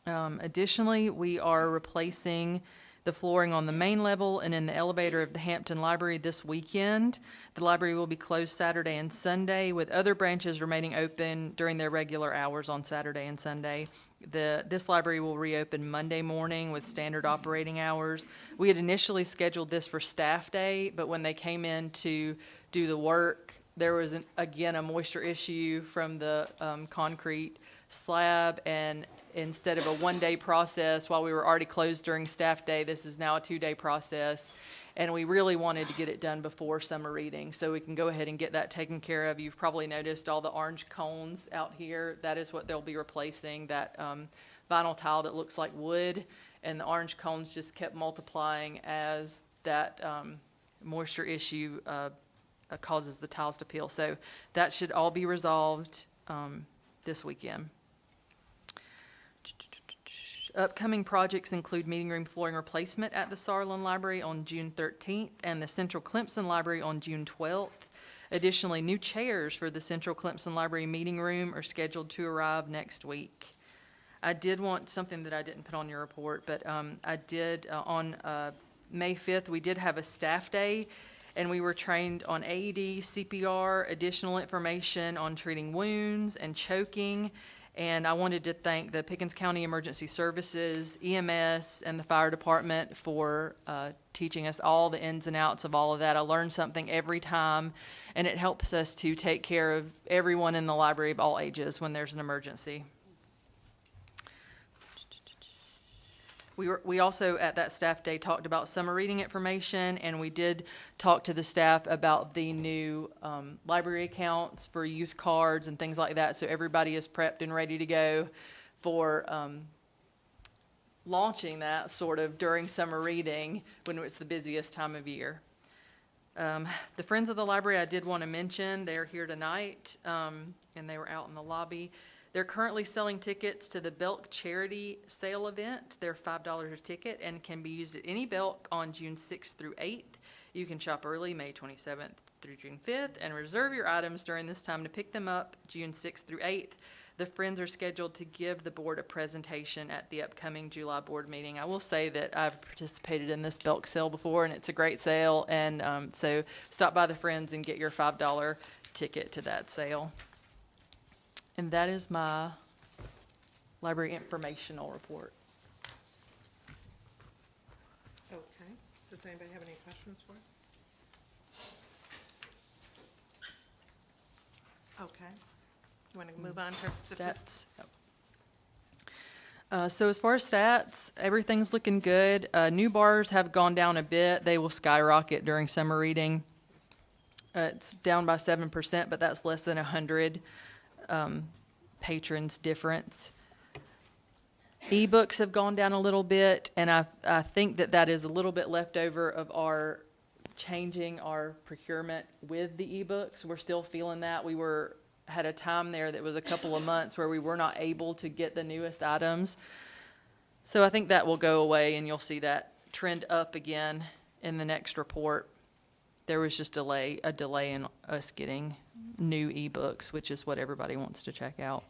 Additionally, we are replacing the flooring on the main level and in the elevator of the Hampton Library this weekend. The library will be closed Saturday and Sunday, with other branches remaining open during their regular hours on Saturday and Sunday. This library will reopen Monday morning with standard operating hours. We had initially scheduled this for staff day, but when they came in to do the work, there was, again, a moisture issue from the concrete slab, and instead of a one-day process, while we were already closed during staff day, this is now a 2-day process, and we really wanted to get it done before summer reading, so we can go ahead and get that taken care of. You've probably noticed all the orange cones out here. That is what they'll be replacing, that vinyl tile that looks like wood, and the orange cones just kept multiplying as that moisture issue causes the tiles to peel. So that should all be resolved this weekend. Upcoming projects include meeting room flooring replacement at the Sarlin Library on June 13th and the Central Clemson Library on June 12th. Additionally, new chairs for the Central Clemson Library meeting room are scheduled to arrive next week. I did want something that I didn't put on your report, but I did on May 5th, we did have a staff day, and we were trained on AED, CPR, additional information on treating wounds and choking. And I wanted to thank the Pickens County Emergency Services, EMS, and the fire department for teaching us all the ins and outs of all of that. I learned something every time, and it helps us to take care of everyone in the library of all ages when there's an emergency. We also, at that staff day, talked about summer reading information, and we did talk to the staff about the new library accounts for youth cards and things like that, so everybody is prepped and ready to go for launching that sort of during summer reading when it's the busiest time of year. The Friends of the Library, I did want to mention, they're here tonight, and they were out in the lobby. They're currently selling tickets to the Belk Charity Sale event. They're $5 a ticket and can be used at any Belk on June 6th through 8th. You can shop early May 27th through June 5th and reserve your items during this time to pick them up June 6th through 8th. The Friends are scheduled to give the board a presentation at the upcoming July board meeting. I will say that I've participated in this Belk sale before, and it's a great sale, and so stop by the Friends and get your $5 ticket to that sale. And that is my library informational report. Okay. Does anybody have any questions for it? Okay. You want to move on to statistics? So as far as stats, everything's looking good. New bars have gone down a bit. They will skyrocket during summer reading. It's down by 7%, but that's less than 100 patrons difference. Ebooks have gone down a little bit, and I think that is a little bit left over of our changing our procurement with the ebooks. We're still feeling that. We had a time there that was a couple of months where we were not able to get the newest items. So I think that will go away, and you'll see that trend up again in the next report. There was just a delay in us getting new ebooks, which is what everybody wants to check out.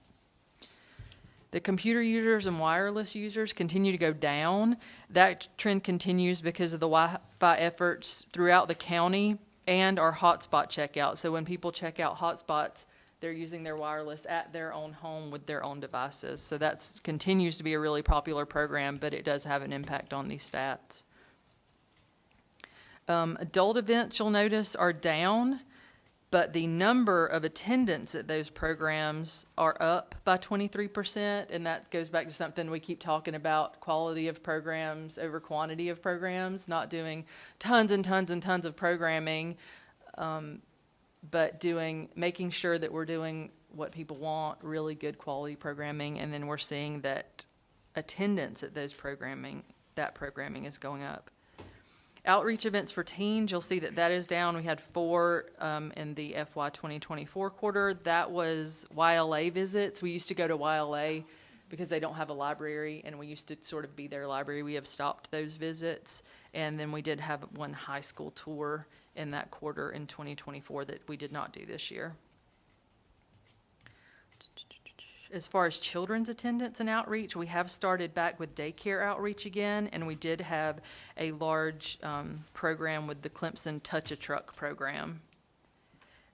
The computer users and wireless users continue to go down. That trend continues because of the Wi-Fi efforts throughout the county and our hotspot checkout. So when people check out hotspots, they're using their wireless at their own home with their own devices. So that continues to be a really popular program, but it does have an impact on these stats. Adult events, you'll notice, are down, but the number of attendance at those programs are up by 23%, and that goes back to something we keep talking about, quality of programs over quantity of programs, not doing tons and tons and tons of programming, but making sure that we're doing what people want, really good quality programming, and then we're seeing that attendance at that programming is going up. Outreach events for teens, you'll see that is down. We had 4 in the FY 2024 quarter. That was YLA visits. We used to go to YLA because they don't have a library, and we used to sort of be their library. We have stopped those visits. And then we did have one high school tour in that quarter in 2024 that we did not do this year. As far as children's attendance and outreach, we have started back with daycare outreach again, and we did have a large program with the Clemson Touch a Truck program.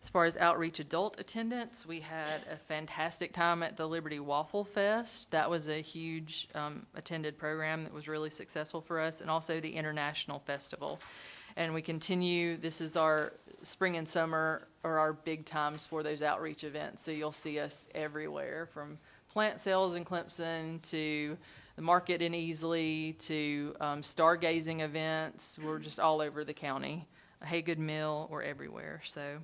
As far as outreach adult attendance, we had a fantastic time at the Liberty Waffle Fest. That was a huge attended program that was really successful for us, and also the International Festival. And we continue, this is our spring and summer are our big times for those outreach events. So you'll see us everywhere, from plant sales in Clemson to the market in Easley to stargazing events. We're just all over the county. A Haygood Mill, we're everywhere. So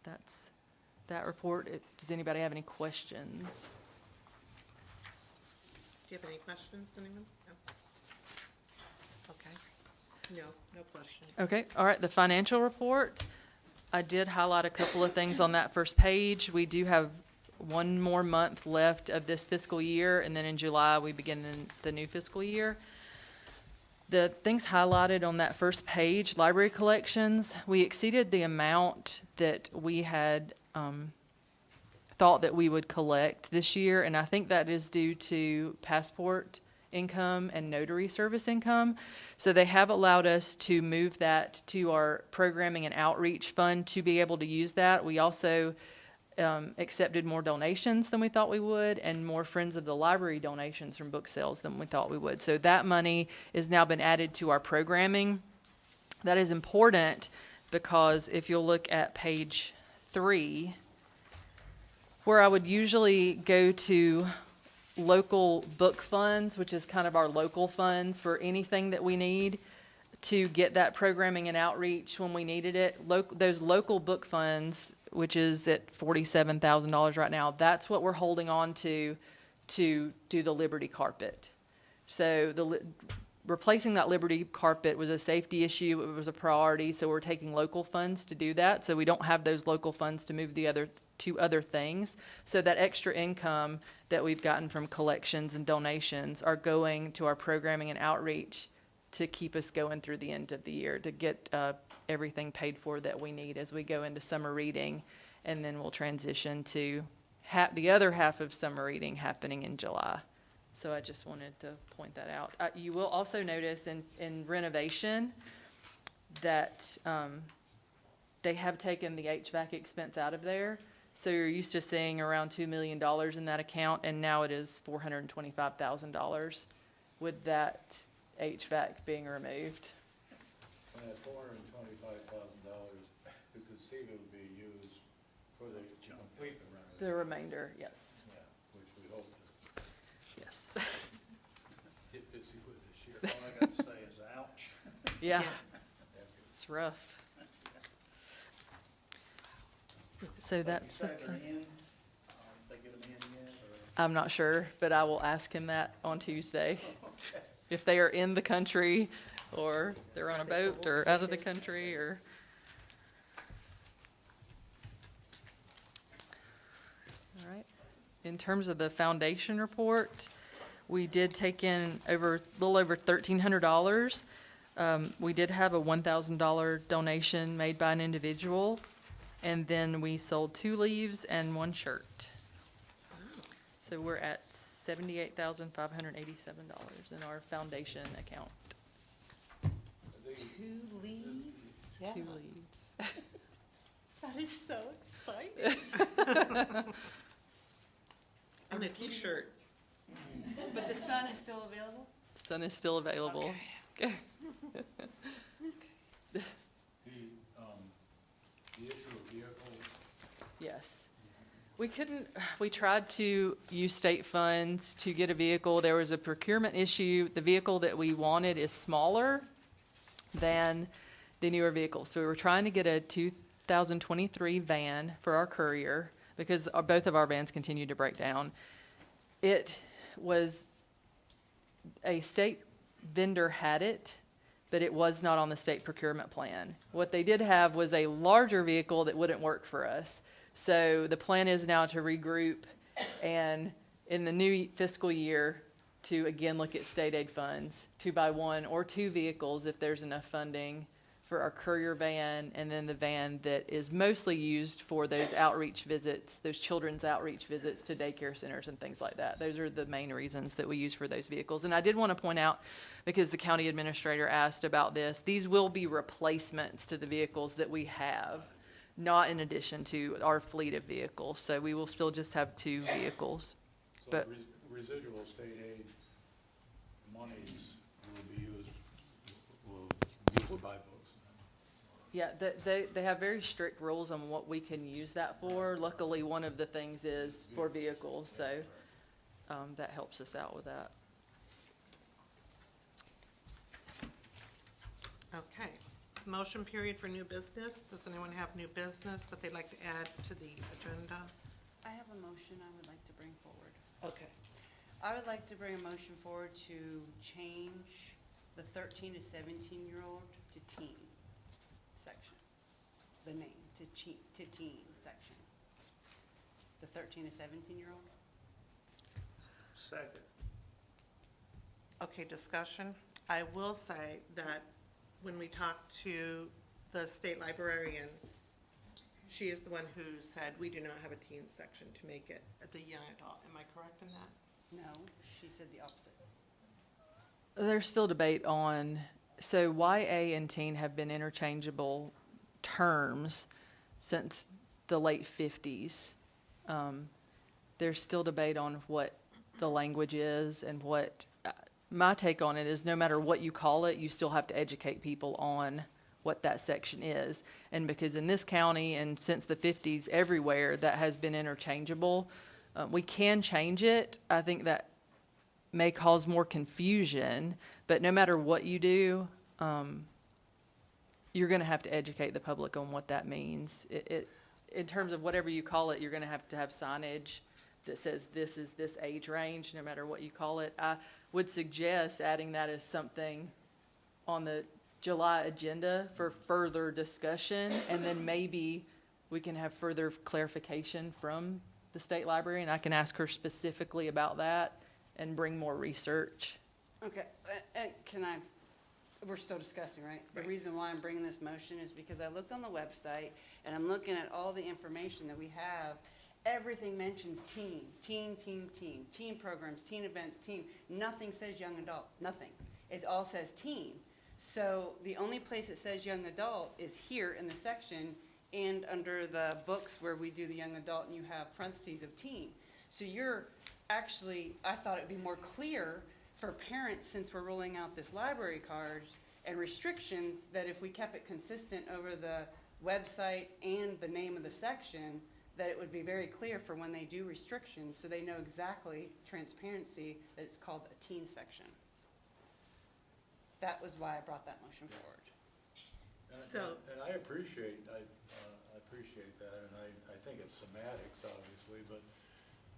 that's that report. Does anybody have any questions? Do you have any questions, anyone? No. Okay. No questions. Okay, all right, the financial report. I did highlight a couple of things on that first page. We do have one more month left of this fiscal year, and then in July we begin the new fiscal year. The things highlighted on that first page, library collections, we exceeded the amount that we had thought that we would collect this year, and I think that is due to passport income and notary service income. So they have allowed us to move that to our programming and outreach fund to be able to use that. We also accepted more donations than we thought we would, and more Friends of the Library donations from book sales than we thought we would. So that money has now been added to our programming. That is important because if you'll look at page 3, where I would usually go to local book funds, which is kind of our local funds for anything that we need to get that programming and outreach when we needed it. Those local book funds, which is at $47,000 right now, that's what we're holding on to do the Liberty carpet. So replacing that Liberty carpet was a safety issue. It was a priority, so we're taking local funds to do that. So we don't have those local funds to move to other things. So that extra income that we've gotten from collections and donations are going to our programming and outreach to keep us going through the end of the year, to get everything paid for that we need as we go into summer reading. And then we'll transition to the other half of summer reading happening in July. So I just wanted to point that out. You will also notice in renovation that they have taken the HVAC expense out of there. So you're used to seeing around $2 million in that account, and now it is $425,000 with that HVAC being removed. And that $425,000 could conceivably be used For the, to complete the renovation. The remainder, yes. Yeah, which we hope to Yes. get busy with this year. All I got to say is ouch. Yeah, it's rough. So You that's, say they're in, they get them in yet, I'm not sure, but I will ask him that on Tuesday. If they are in the country, or they're on a boat, or out of the country, or. All right. In terms of the foundation report, we did take in a little over $1,300. We did have a $1,000 donation made by an individual, and then we sold 2 leaves and 1 shirt. So we're at $78,587 in our foundation account. 2 leaves? 2 leaves. That is so exciting. And a t-shirt. But the sun is still available? Sun is still available. The issue of vehicles, Yes. We tried to use state funds to get a vehicle. There was a procurement issue. The vehicle that we wanted is smaller than the newer vehicle. So we were trying to get a 2023 van for our courier because both of our vans continued to break down. It was a state vendor had it, but it was not on the state procurement plan. What they did have was a larger vehicle that wouldn't work for us. So the plan is now to regroup and in the new fiscal year to again look at state aid funds to buy 1 or 2 vehicles if there's enough funding for our courier van, and then the van that is mostly used for those outreach visits, those children's outreach visits to daycare centers and things like that. Those are the main reasons that we use for those vehicles. And I did want to point out, because the county administrator asked about this, these will be replacements to the vehicles that we have, not in addition to our fleet of vehicles. So we will still just have 2 vehicles. so But residual state aid monies will be used, to buy books. yeah, they have very strict rules on what we can use that for. Luckily, one of the things is for vehicles, so that helps us out with that. Okay. Motion period for new business. Does anyone have new business that they'd like to add to the agenda? I have a motion I would like to bring forward. Okay. I would like to bring a motion forward to change the 13 to 17-year-old to teen section. The name, to teen section. The 13 to 17-year-old? second. Okay, discussion. I will say that when we talked to the state librarian, she is the one who said we do not have a teen section to make it at the young adult. Am I correct in that? No, she said the opposite. There's still debate on, so YA and teen have been interchangeable terms since the late 50s. There's still debate on what the language is and what, my take on it is no matter what you call it, you still have to educate people on what that section is. And because in this county and since the 50s everywhere that has been interchangeable, we can change it. I think that may cause more confusion, but no matter what you do, you're going to have to educate the public on what that means. In terms of whatever you call it, you're going to have signage that says this is this age range, no matter what you call it. I would suggest adding that as something on the July agenda for further discussion, and then maybe we can have further clarification from the state library, and I can ask her specifically about that and bring more research. Okay, can I, we're still discussing, right? The reason why I'm bringing this motion is because I looked on the website and I'm looking at all the information that we have. Everything mentions teen programs, teen events, teen. Nothing says young adult, nothing. It all says teen. So the only place it says young adult is here in the section and under the books where we do the young adult and you have parentheses of teen. So you're actually, I thought it'd be more clear for parents, since we're rolling out this library card and restrictions, that if we kept it consistent over the website and the name of the section, that it would be very clear for when they do restrictions, so they know exactly, transparency, that it's called a teen section. That was why I brought that motion forward. And I appreciate that, and I think it's semantics, obviously, but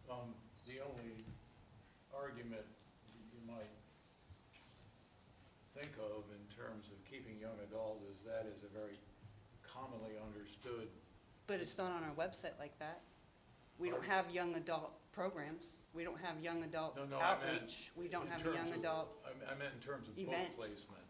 the only argument you might think of in terms of keeping young adult is that is a very commonly understood. But it's not on our website like that. We don't have young adult programs. We don't have young adult outreach. We don't have a young adult I meant in terms of book event. placement.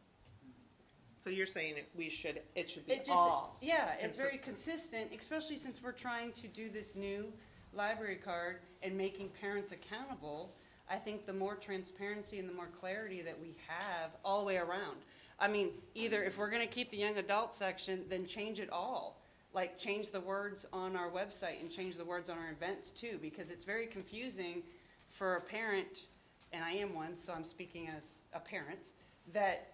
So you're saying it should be It just, all yeah, it's very consistent. consistent, especially since we're trying to do this new library card and making parents accountable. I think the more transparency and the more clarity that we have all the way around. I mean, either if we're gonna keep the young adult section, then change it all. Like, change the words on our website and change the words on our events too, because it's very confusing for a parent, and I am one, so I'm speaking as a parent, that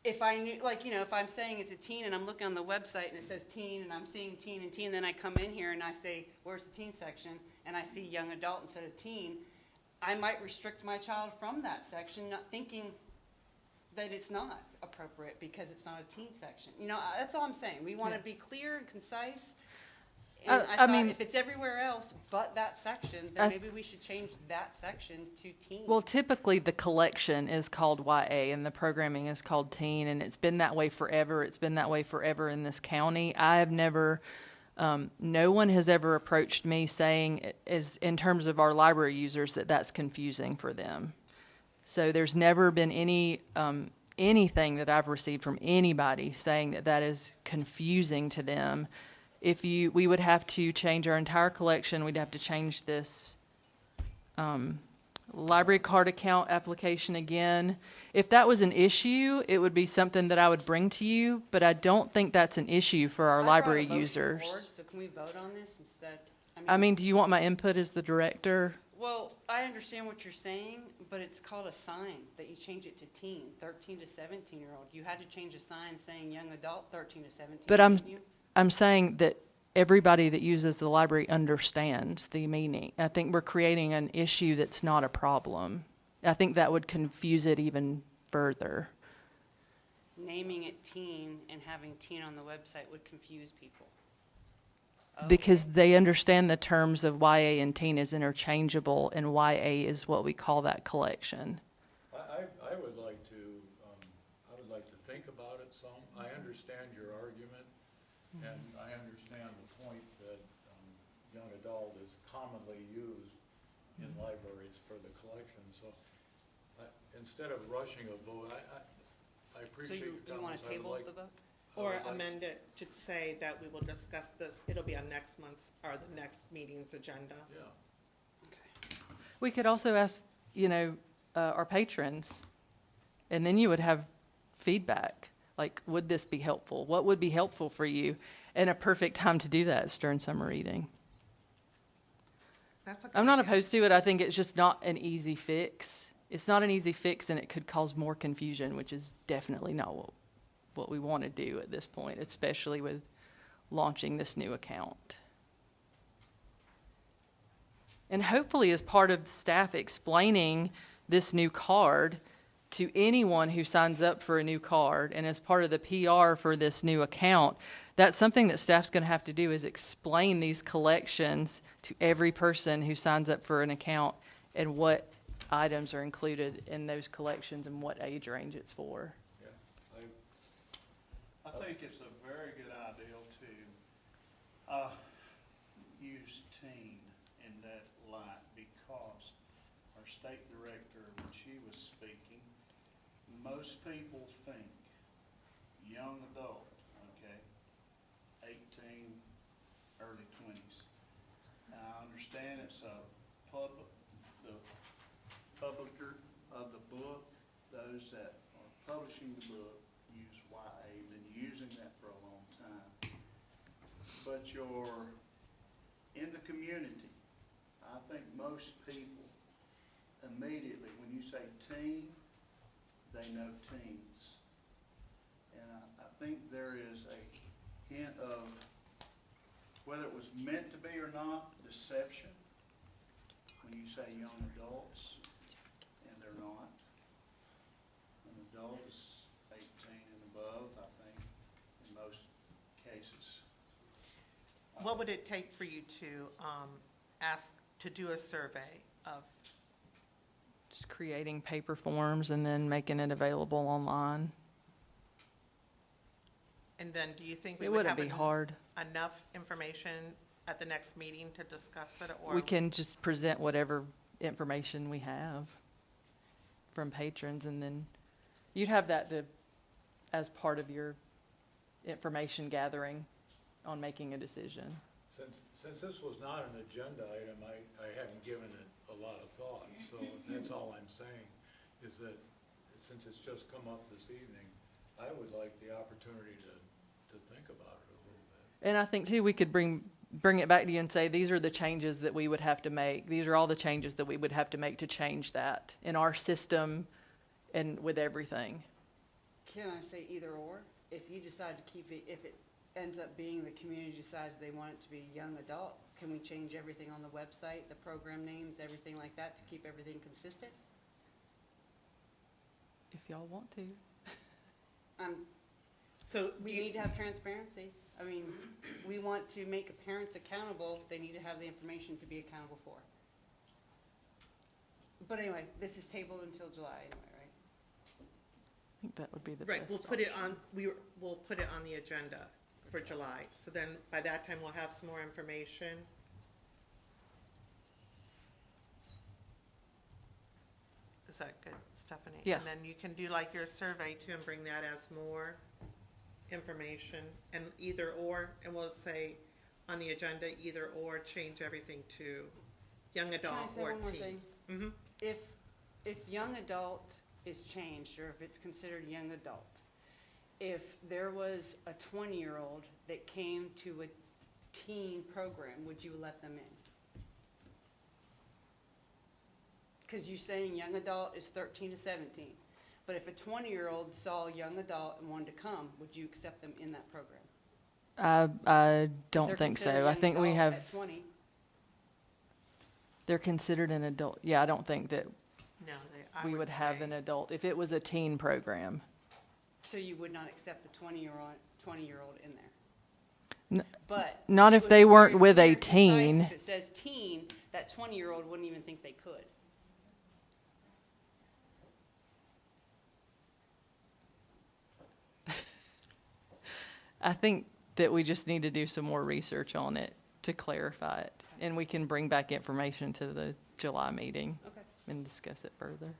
if I knew, like, you know, if I'm saying it's a teen and I'm looking on the website and it says teen and I'm seeing teen and teen, then I come in here and I say, where's the teen section? And I see young adult instead of teen, I might restrict my child from that section, not thinking that it's not appropriate because it's not a teen section. You know, that's all I'm saying. We want to be clear and concise. And I thought if it's everywhere else but that section, then maybe we should change that section to teen. Well, typically the collection is called YA and the programming is called teen, and it's been that way forever. It's been that way forever in this county. I have never, no one has ever approached me saying, as in terms of our library users, that that's confusing for them. So there's never been any anything that I've received from anybody saying that that is confusing to them. We would have to change our entire collection. We'd have to change this library card account application again. If that was an issue, it would be something that I would bring to you, but I don't think that's an issue for our library users. Forward, so can we vote on this instead? I mean, do you want my input as the director? Well, I understand what you're saying, but it's called a sign, that you change it to teen, 13 to 17-year-old. You had to change a sign saying young adult, 13 to 17. But I'm saying that everybody that uses the library understands the meaning. I think we're creating an issue that's not a problem. I think that would confuse it even further. Naming it teen and having teen on the website would confuse people. Because they understand the terms of YA and teen is interchangeable, and YA is what we call that collection. I would like to think about it some. I understand your argument, and I understand the point that young adult is commonly used in libraries for the collection. So instead of rushing a vote, I appreciate your comments. So you want to table the vote? Or amend it to say that we will discuss this, it'll be on next month's, or the next meeting's agenda. Yeah. Okay. We could also ask, our patrons, and then you would have feedback. Like, would this be helpful? What would be helpful for you? And a perfect time to do that is during summer reading. I'm not opposed to it. I think it's just not an easy fix. It's not an easy fix, and it could cause more confusion, which is definitely not what we want to do at this point, especially with launching this new account. And hopefully, as part of the staff explaining this new card to anyone who signs up for a new card, and as part of the PR for this new account, that's something that staff's going to have to do, is explain these collections to every person who signs up for an account and what items are included in those collections and what age range it's for. I think it's a very good idea to use teen in that light, because our state director, when she was speaking, most people think young adult, okay, 18, early 20s. Now, I understand it's the publisher of the book, those that are publishing the book use YA, been using that for a long time. But you're in the community, I think most people immediately, when you say teen, they know teens. And I think there is a hint of whether it was meant to be or not, deception. When you say young adults, and they're not. An adult is 18 and above, I think, in most cases. What would it take for you to ask to do a survey of? Just creating paper forms and then making it available online. And then do you think we It would wouldn't have be hard. enough information at the next meeting to discuss it? Or We can just present whatever information we have from patrons, and then you'd have that as part of your information gathering on making a decision. Since this was not an agenda item, I haven't given it a lot of thought, so that's all I'm saying, is that since it's just come up this evening, I would like the opportunity to think about it a little bit. And I think too, we could bring it back to you and say, these are the changes that we would have to make. These are all the changes that we would have to make to change that in our system and with everything. Can I say either or? If you decide to keep it, if it ends up being the community decides they want it to be young adult, can we change everything on the website, the program names, everything like that to keep everything consistent? If y'all want to. So we need to have transparency. I mean, we want to make parents accountable. They need to have the information to be accountable for. But anyway, this is tabled until July anyway, right? I think that would be the best. right, we'll put it on. We'll put it on the agenda for July. So then by that time we'll have some more information. Is that good, Stephanie? Yeah. And then you can do like your survey too and bring that as more information, and either or, and we'll say on the agenda either or, change everything to young adult or teen. Can I say one more thing? Mm-hmm. If young adult is changed, or if it's considered young adult, if there was a 20-year-old that came to a teen program, would you let them in? Because you're saying young adult is 13 to 17. But if a 20-year-old saw a young adult and wanted to come, would you accept them in that program? I don't think so. I think we have. At 20. They're considered an adult. Yeah, I don't think that No, we would have an adult if it was a teen program. So you would not accept the 20-year-old in there? But not if they weren't with a teen. If it says teen, that 20-year-old wouldn't even think they could. I think that we just need to do some more research on it to clarify it. And we can bring back information to the July meeting and discuss it further.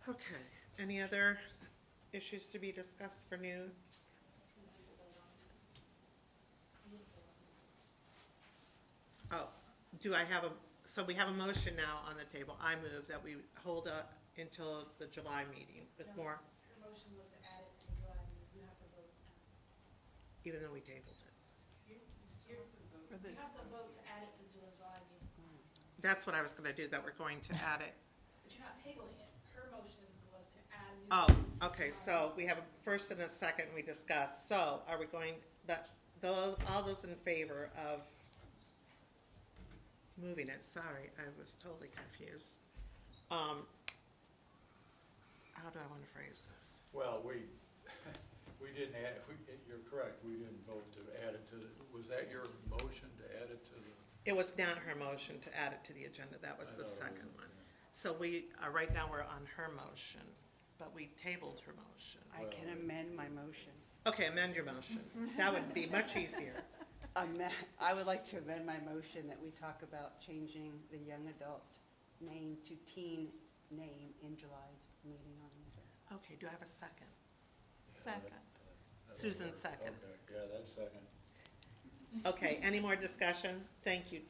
Okay, any other issues to be discussed for noon? Oh, do I have so we have a motion now on the table. I move that we hold up until the July meeting with more. Your motion was to add it to the July meeting. You have to vote. Even though we tabled it. You have to vote to add it to the July meeting. That's what I was gonna do, that we're going to add it. But you're not tabling it. Her motion was to add new business to Oh, okay, so we have a first and a second we discussed. So are we going, all those in favor of moving it? Sorry, I was totally confused. How do I want to phrase this? Well, we didn't add, you're correct, we didn't vote to add it to the, was that your motion to add it to the? It was not her motion to add it to the agenda, that was the second one. So we, right now we're on her motion, but we tabled her motion. I can amend my motion. Okay, amend your motion. That would be much easier. I would like to amend my motion that we talk about changing the young adult name to teen name in July's meeting on the agenda. Okay, do I have a second? Second. Susan, second. Okay, yeah, that's second. Okay, any more discussion? Thank you.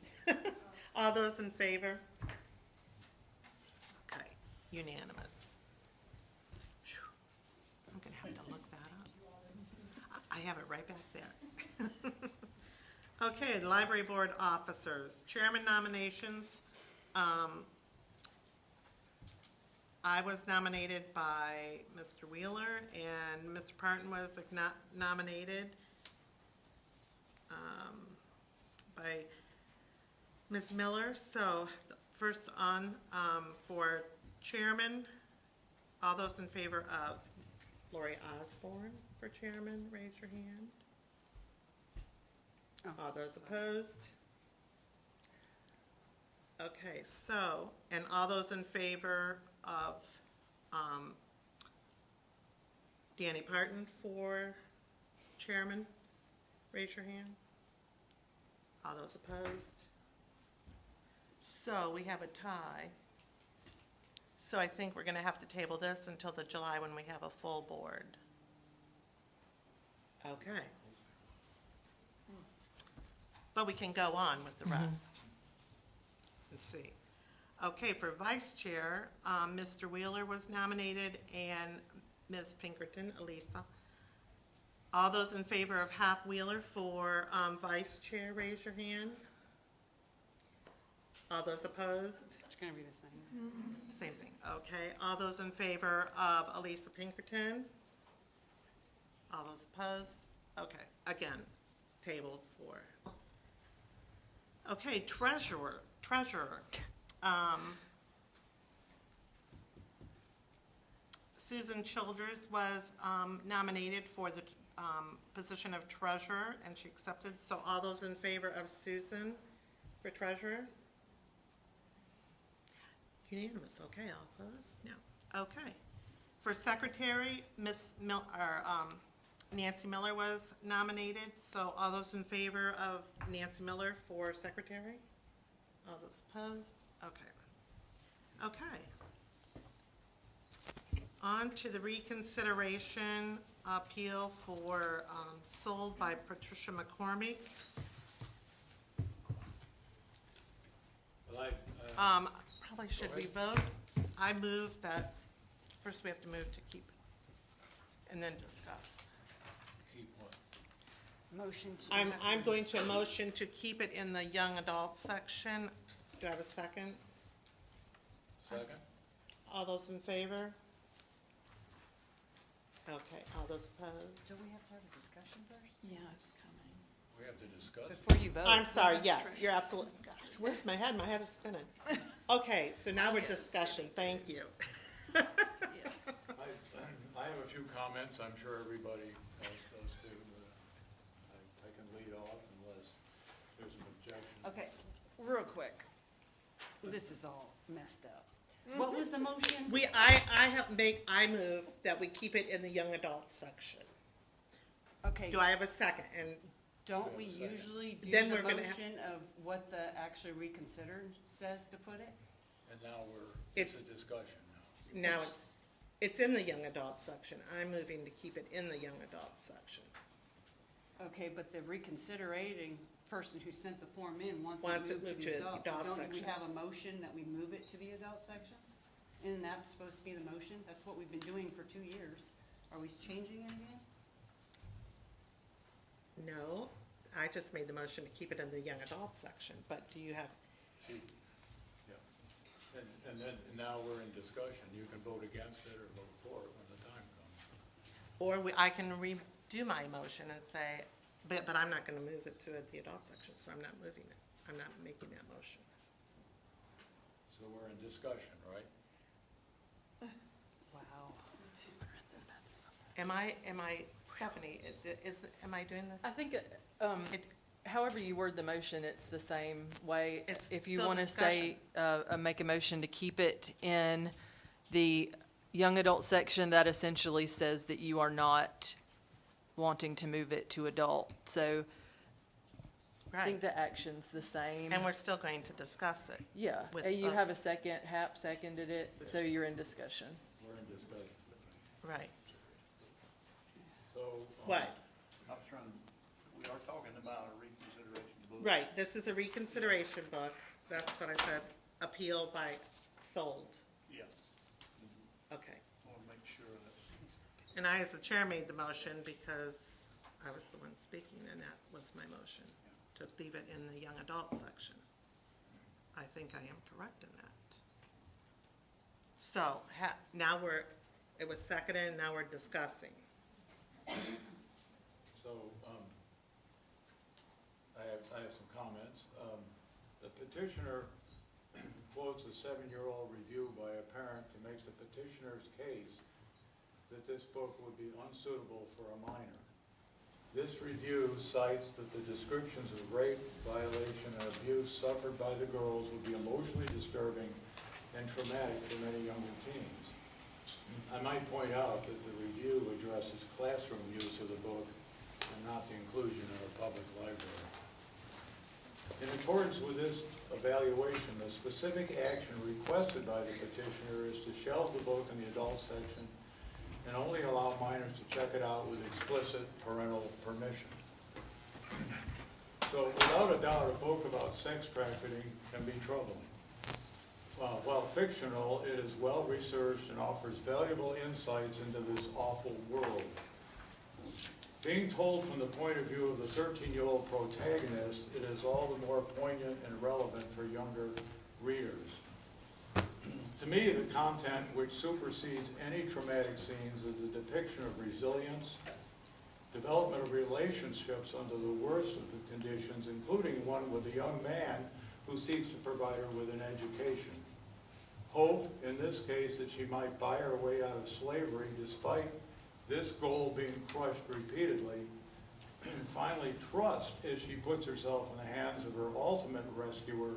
All those in favor? Okay, unanimous. Phew. I'm gonna have to look that up. I have it right back there. Okay, library board officers, chairman nominations. I was nominated by Mr. Wheeler, and Mr. Parton was nominated by Ms. Miller. So first on for chairman, all those in favor of Lori Osborne for chairman, raise your hand. All those opposed? Okay, so, and all those in favor of Danny Parton for chairman, raise your hand. All those opposed? So we have a tie. So I think we're going to have to table this until the July when we have a full board. Okay. But we can go on with the rest. Let's see. Okay, for vice chair, Mr. Wheeler was nominated and Ms. Pinkerton, Elisa. All those in favor of Hap Wheeler for vice chair, raise your hand. All those opposed? It's gonna be the same. Same thing, okay. All those in favor of Elisa Pinkerton? All those opposed? Okay, again, tabled for. Okay, treasurer. Susan Childers was nominated for the position of treasurer, and she accepted. So all those in favor of Susan for treasurer? Unanimous, okay, all opposed? No, okay. For secretary, Nancy Miller was nominated, so all those in favor of Nancy Miller for secretary? All those opposed? Okay. Okay. On to the reconsideration appeal for sold by Patricia McCormick. Probably should we vote? I move that, first we have to move to keep it, and then discuss. Keep what? Motion to. I'm going to motion to keep it in the young adult section. Do I have a second? Second? All those in favor? Okay, all those opposed? Do we have to have a discussion first? Yeah, it's coming. We have to discuss. Before you vote. I'm sorry, yes, you're absolutely, gosh, where's my head? My head is spinning. Okay, so now we're discussion, thank you. Yes. I have a few comments, I'm sure everybody else does too. I can lead off unless there's an objection. Okay, real quick. This is all messed up. What was the motion? I move that we keep it in the young adult section. Okay, Do I have a second? And don't we usually do Then the we're gonna have- motion of what the actually reconsidered says to put it? And now it's It's- a discussion now. now it's in the young adult section. I'm moving to keep it in the young adult section. Okay, but the reconsiderating person who sent the form in wants Wants it it moved moved to the to the adult. So adult don't we section. have a motion that we move it to the adult section? Isn't that supposed to be the motion? That's what we've been doing for 2 years. Are we changing it again? No, I just made the motion to keep it in the young adult section, but do you have, Yeah. And then, now we're in discussion. You can vote against it or vote for it when the time comes. or I can redo my motion and say, but I'm not gonna move it to the adult section, so I'm not moving it. I'm not making that motion. So we're in discussion, right? Wow. Am I, Stephanie, am I doing this? I think, however you word the motion, it's the same way. It's If you still want to say, make a motion to keep it in the young adult section, that essentially says that you are not wanting to move it to adult. So I think Right, the action's the same. and we're still going to discuss it. Yeah, with you both. have a second, Hap seconded it, so you're in discussion. We're in discussion. Right, So. what? I was trying, we are talking about a reconsideration book. Right, this is a reconsideration book, that's what I said, appeal by sold, Yeah, okay. I want to make sure that, And I, as the chair, made the motion because I was the one speaking, and that was my motion, to leave it in the young adult section. I think I am correct in that. So, it was seconded, and now we're discussing. So, I have some comments. The petitioner quotes a 7-year-old review by a parent to make the petitioner's case that this book would be unsuitable for a minor. This review cites that the descriptions of rape, violation, and abuse suffered by the girls would be emotionally disturbing and traumatic for many younger teens. I might point out that the review addresses classroom use of the book and not the inclusion in a public library. In accordance with this evaluation, the specific action requested by the petitioner is to shelve the book in the adult section and only allow minors to check it out with explicit parental permission. So without a doubt, a book about sex trafficking can be troubling. While fictional, it is well researched and offers valuable insights into this awful world. Being told from the point of view of the 13-year-old protagonist, it is all the more poignant and relevant for younger readers. To me, the content which supersedes any traumatic scenes is the depiction of resilience, development of relationships under the worst of the conditions, including one with a young man who seeks to provide her with an education. Hope, in this case, that she might buy her way out of slavery despite this goal being crushed repeatedly. And finally, trust as she puts herself in the hands of her ultimate rescuer,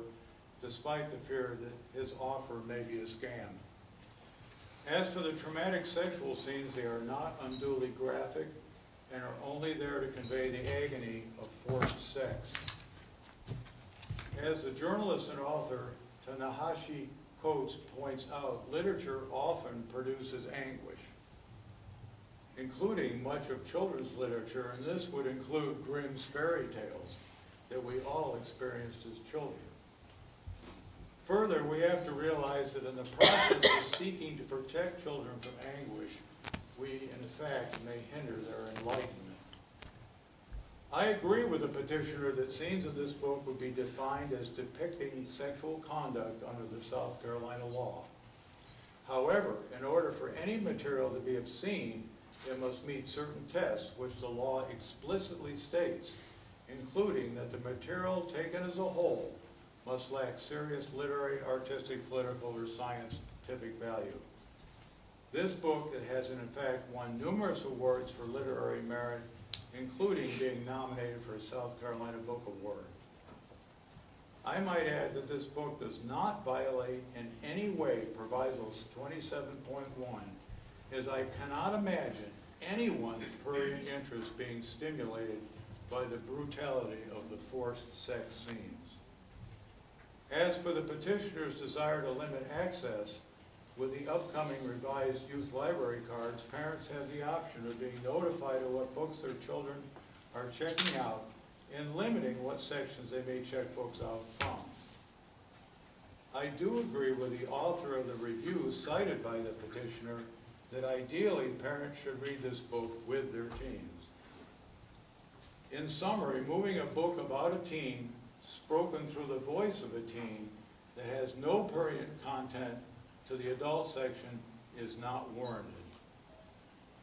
despite the fear that his offer may be a scam. As for the traumatic sexual scenes, they are not unduly graphic and are only there to convey the agony of forced sex. As the journalist and author Tanahashi Coates points out, literature often produces anguish, including much of children's literature, and this would include Grimm's fairy tales that we all experienced as children. Further, we have to realize that in the process of seeking to protect children from anguish, we, in fact, may hinder their enlightenment. I agree with the petitioner that scenes in this book would be defined as depicting sexual conduct under the South Carolina law. However, in order for any material to be obscene, it must meet certain tests which the law explicitly states, including that the material taken as a whole must lack serious literary, artistic, political, or scientific value. This book has in fact won numerous awards for literary merit, including being nominated for a South Carolina Book Award. I might add that this book does not violate in any way Provisos 27.1, as I cannot imagine anyone's prurient interest being stimulated by the brutality of the forced sex scenes. As for the petitioner's desire to limit access, with the upcoming revised youth library cards, parents have the option of being notified of what books their children are checking out and limiting what sections they may check books out from. I do agree with the author of the review cited by the petitioner that ideally parents should read this book with their teens. In summary, moving a book about a teen, spoken through the voice of a teen, that has no prurient content to the adult section is not warranted.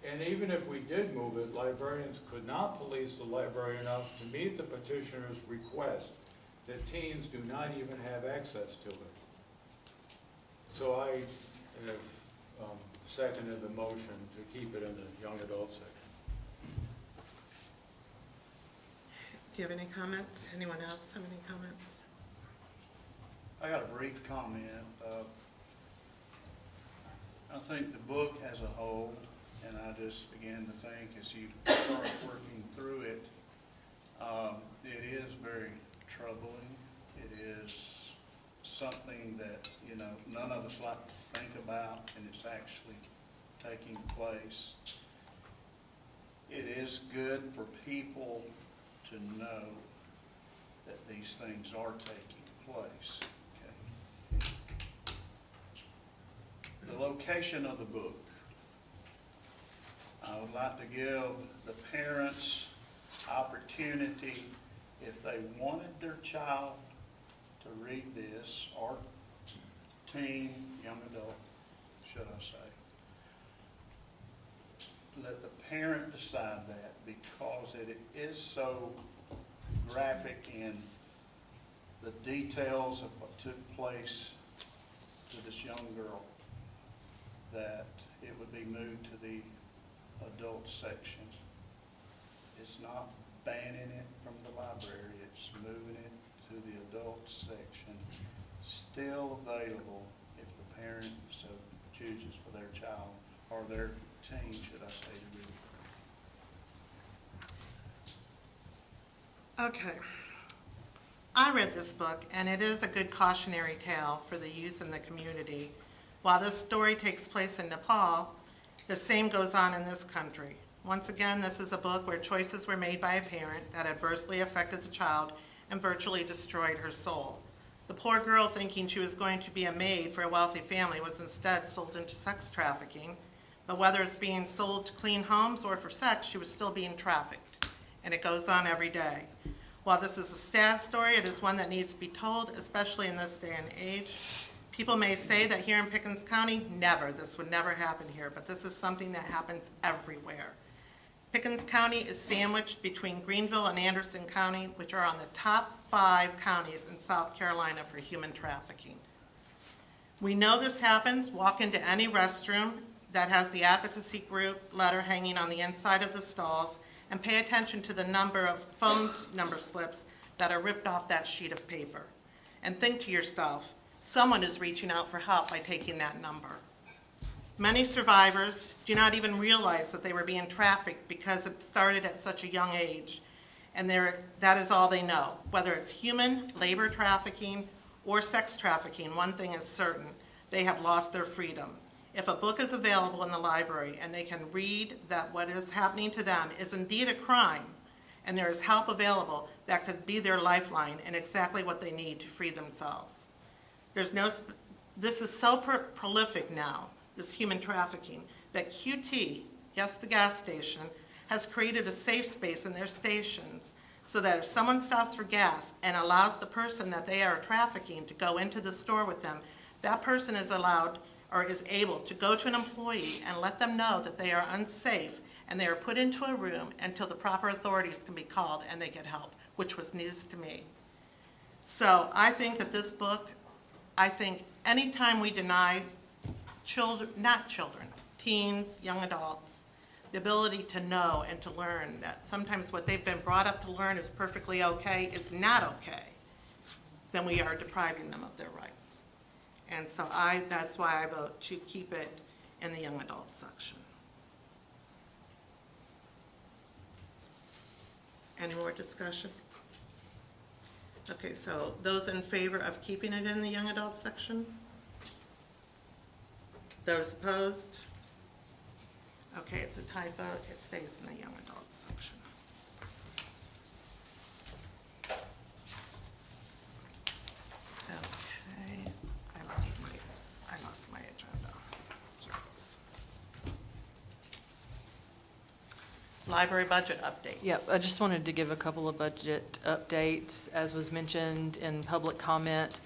And even if we did move it, librarians could not police the library enough to meet the petitioner's request that teens do not even have access to it. So I have seconded the motion to keep it in the young adult section. Do you have any comments? Anyone else have any comments? I got a brief comment. I think the book as a whole, and I just began to think as you start working through it, it is very troubling. It is something that, you know, none of us like to think about, and it's actually taking place. It is good for people to know that these things are taking place. Okay. The location of the book. I would like to give the parents opportunity, if they wanted their child to read this, or teen, young adult, should I say. Let the parent decide that, because it is so graphic in the details of what took place to this young girl, that it would be moved to the adult section. It's not banning it from the library, it's moving it to the adult section, still available if the parent so chooses for their child, or their teen, should I say, to read. Okay. I read this book, and it is a good cautionary tale for the youth in the community. While this story takes place in Nepal, the same goes on in this country. Once again, this is a book where choices were made by a parent that adversely affected the child and virtually destroyed her soul. The poor girl, thinking she was going to be a maid for a wealthy family, was instead sold into sex trafficking. But whether it's being sold to clean homes or for sex, she was still being trafficked. And it goes on every day. While this is a sad story, it is one that needs to be told, especially in this day and age. People may say that here in Pickens County, this would never happen here, but this is something that happens everywhere. Pickens County is sandwiched between Greenville and Anderson County, which are on the top 5 counties in South Carolina for human trafficking. We know this happens. Walk into any restroom that has the advocacy group letter hanging on the inside of the stalls, and pay attention to the number of phone number slips that are ripped off that sheet of paper. And think to yourself, someone is reaching out for help by taking that number. Many survivors do not even realize that they were being trafficked because it started at such a young age, and that is all they know. Whether it's human labor trafficking or sex trafficking, one thing is certain: they have lost their freedom. If a book is available in the library and they can read that what is happening to them is indeed a crime, and there is help available, that could be their lifeline and exactly what they need to free themselves. This is so prolific now, this human trafficking, that QT, yes, the gas station, has created a safe space in their stations so that if someone stops for gas and allows the person that they are trafficking to go into the store with them, that person is allowed or is able to go to an employee and let them know that they are unsafe, and they are put into a room until the proper authorities can be called and they get help, which was news to me. So I think that this book, anytime we deny teens, young adults, the ability to know and to learn that sometimes what they've been brought up to learn is perfectly okay is not okay, then we are depriving them of their rights. And so that's why I vote to keep it in the young adult section. Any more discussion? Okay, so those in favor of keeping it in the young adult section? Those opposed? Okay, it's a tie vote. It stays in the young adult section. Okay, I lost my agenda. Here it goes. Library budget update. Yep, I just wanted to give a couple of budget updates. As was mentioned in public comment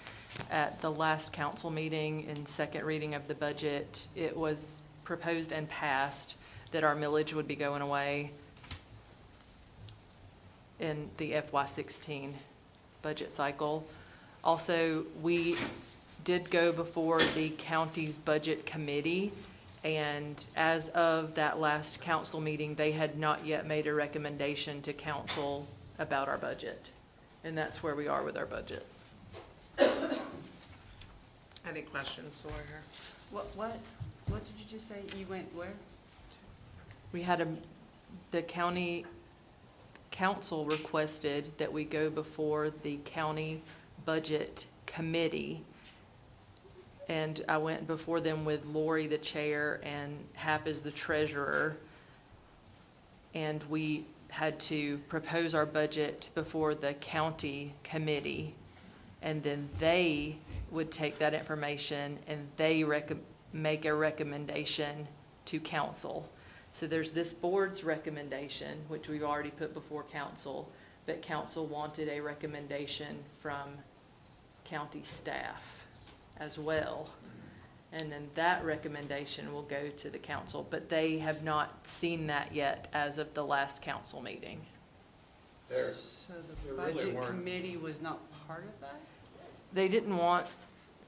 at the last council meeting in second reading of the budget, it was proposed and passed that our millage would be going away in the FY16 budget cycle. Also, we did go before the county's budget committee, and as of that last council meeting, they had not yet made a recommendation to council about our budget. And that's where we are with our budget. Any questions for her? What did you just say? You went where? We had the county council requested that we go before the county budget committee. And I went before them with Lori, the chair, and Hap as the treasurer. And we had to propose our budget before the county committee. And then they would take that information and they make a recommendation to council. So there's this board's recommendation, which we've already put before council, but council wanted a recommendation from county staff as well. And then that recommendation will go to the council, but they have not seen that yet as of the last council meeting. So the There really budget weren't- committee was not part of that? They didn't want,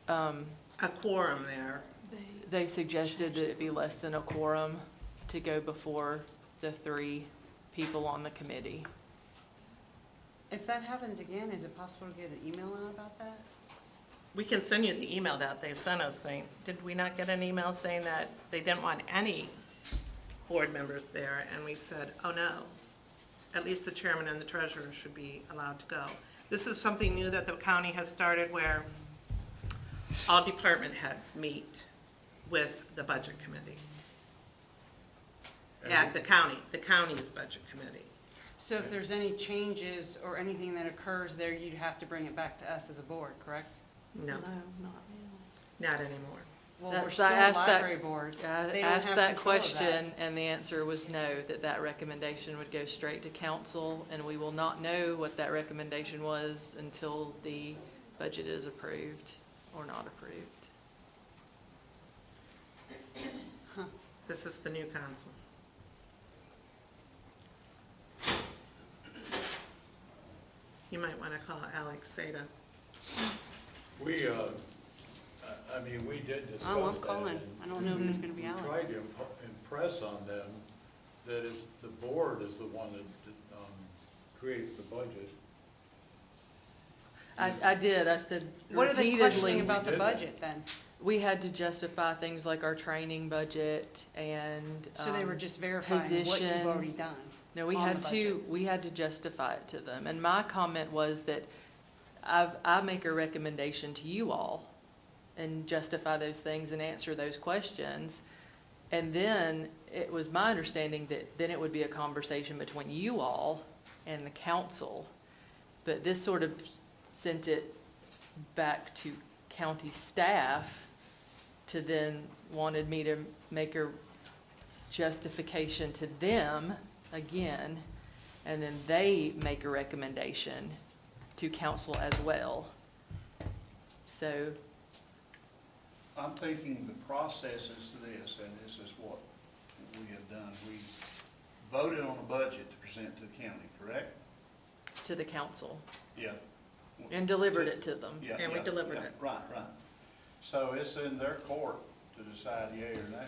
A quorum there. they suggested that it be less than a quorum to go before the 3 people on the committee. If that happens again, is it possible to get an email out about that? We can send you the email that they've sent us saying, did we not get an email saying that they didn't want any board members there? And we said, oh no, at least the chairman and the treasurer should be allowed to go. This is something new that the county has started where all department heads meet with the budget committee. At the county's budget committee. So if there's any changes or anything that occurs there, you'd have to bring it back to us as a board, correct? No, not anymore. Well, we're That's- still I a asked that- library board. I They don't asked have that control of question, and the answer was no, that recommendation would go straight to council, and we will not know what that recommendation was until the budget is approved or not approved. This is the new council. You might want to call Alex Seda. We, I mean, we did discuss Oh, I'm that, calling. and I don't know if it's gonna be Alex. We tried to impress on them that it's, the board is the one that creates the budget. I did, I said What are they questioning repeatedly, about the did that. budget then? we had to justify things like our training budget and So they were just verifying what you've already positions. done? No, we on had the to, budget. we had to justify it to them. And my comment was that I make a recommendation to you all and justify those things and answer those questions. And then it was my understanding that then it would be a conversation between you all and the council. But this sort of sent it back to county staff to then wanted me to make a justification to them again, and then they make a recommendation to council as well. So, I'm thinking the process is this, and this is what we have done. We voted on a budget to present to the county, correct? to the council, Yeah. and delivered it to them. Yeah, And we yeah, delivered yeah, it. Right, right. So it's in their court to decide yea or nay.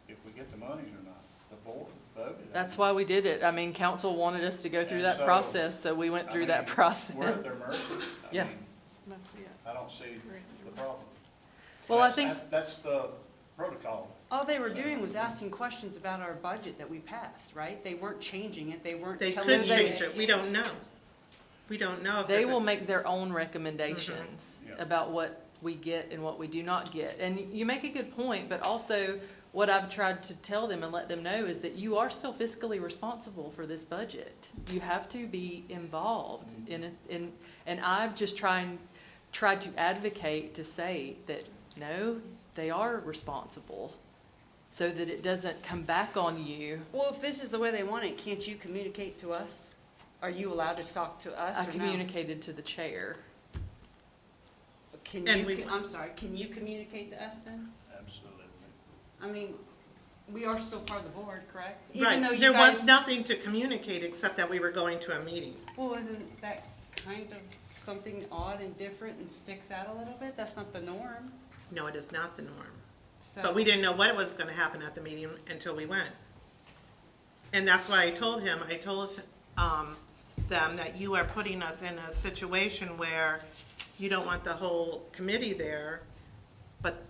If we get the monies or not. The board voted. That's why we did it. I mean, council wanted us to go through And that so, process, so we went I through mean, that process. We're at their mercy. Yeah. I don't see the problem. Well, I think, That's the protocol. All they were doing was asking questions about our budget that we passed, right? They weren't changing it, they weren't They telling could you. change it, we don't know. We don't know if they they're will gonna- make their own recommendations Mhm. Yeah. about what we get and what we do not get. And you make a good point, but also what I've tried to tell them and let them know is that you are still fiscally responsible for this budget. You have to be involved in it, and I've just tried to advocate to say that, no, they are responsible, so that it doesn't come back on you. Well, if this is the way they want it, can't you communicate to us? Are you allowed to talk to us I or no? communicated to the chair. Can And you, we- I'm sorry, can you communicate to us then? Absolutely. I mean, we are still part of the board, correct? Right, Even though you there was guys, nothing to communicate except that we were going to a meeting. well, isn't that kind of something odd and different and sticks out a little bit? That's not the norm, No, it is not the norm. so. But we didn't know what was gonna happen at the meeting until we went. And that's why I told them that you are putting us in a situation where you don't want the whole committee there, but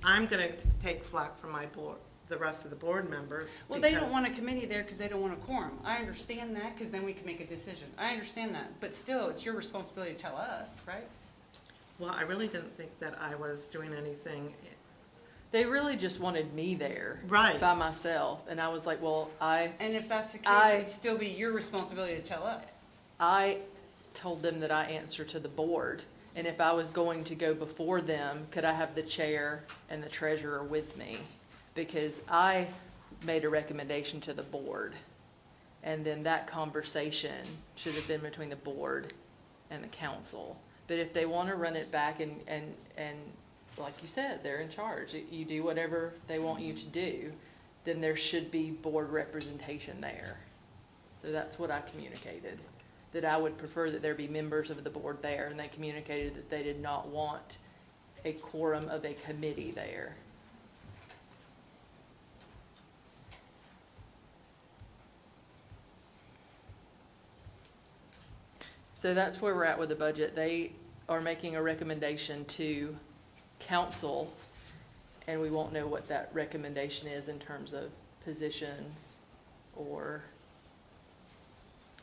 I'm gonna take flack from my board, the rest of the board members. Well, they don't because- want a committee there because they don't want a quorum. I understand that, because then we can make a decision. I understand that, but still, it's your responsibility to tell us, right? Well, I really didn't think that I was doing anything. They really just wanted me there. Right. By myself, and I was like, well, And if that's the case, I- it'd still be your responsibility to tell us. I told them that I answer to the board, and if I was going to go before them, could I have the chair and the treasurer with me? Because I made a recommendation to the board, and then that conversation should have been between the board and the council. But if they want to run it back and like you said, they're in charge. You do whatever they want you to do, then there should be board representation there. So that's what I communicated, that I would prefer that there be members of the board there, and they communicated that they did not want a quorum of a committee there. So that's where we're at with the budget. They are making a recommendation to council, and we won't know what that recommendation is in terms of positions or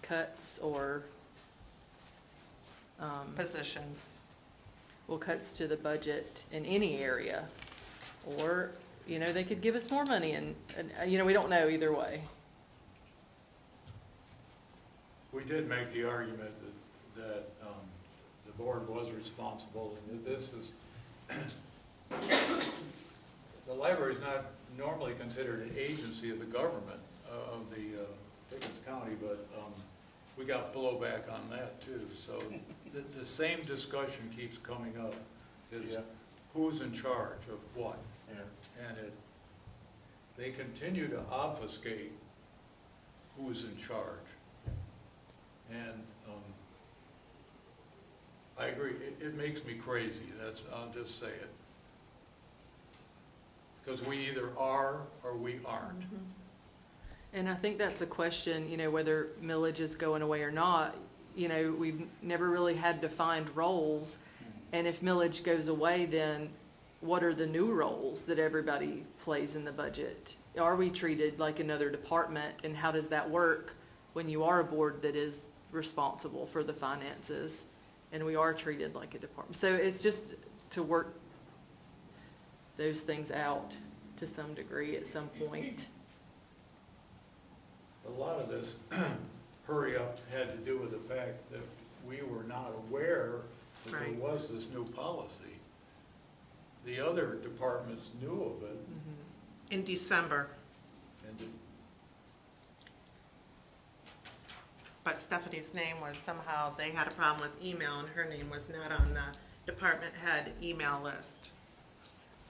cuts or Positions. well, cuts to the budget in any area. Or, you know, they could give us more money and you know, we don't know either way. We did make the argument that the board was responsible, and that this is, the library is not normally considered an agency of the government of the Pickens County, but we got blowback on that too. So the same discussion keeps coming up, is who's in charge of what? And they continue to obfuscate who's in charge. And I agree, it makes me crazy, I'll just say it. Because we either are or we aren't. And I think that's a question, you know, whether millage is going away or not. You know, we've never really had defined roles. And if millage goes away, then what are the new roles that everybody plays in the budget? Are we treated like another department, and how does that work when you are a board that is responsible for the finances and we are treated like a department? So it's just to work those things out to some degree at some point. A lot of this hurry up had to do with the fact that we were not aware that there was this new policy. The other departments knew of it. In December. But Stephanie's name was somehow, they had a problem with email, and her name was not on the department head email list.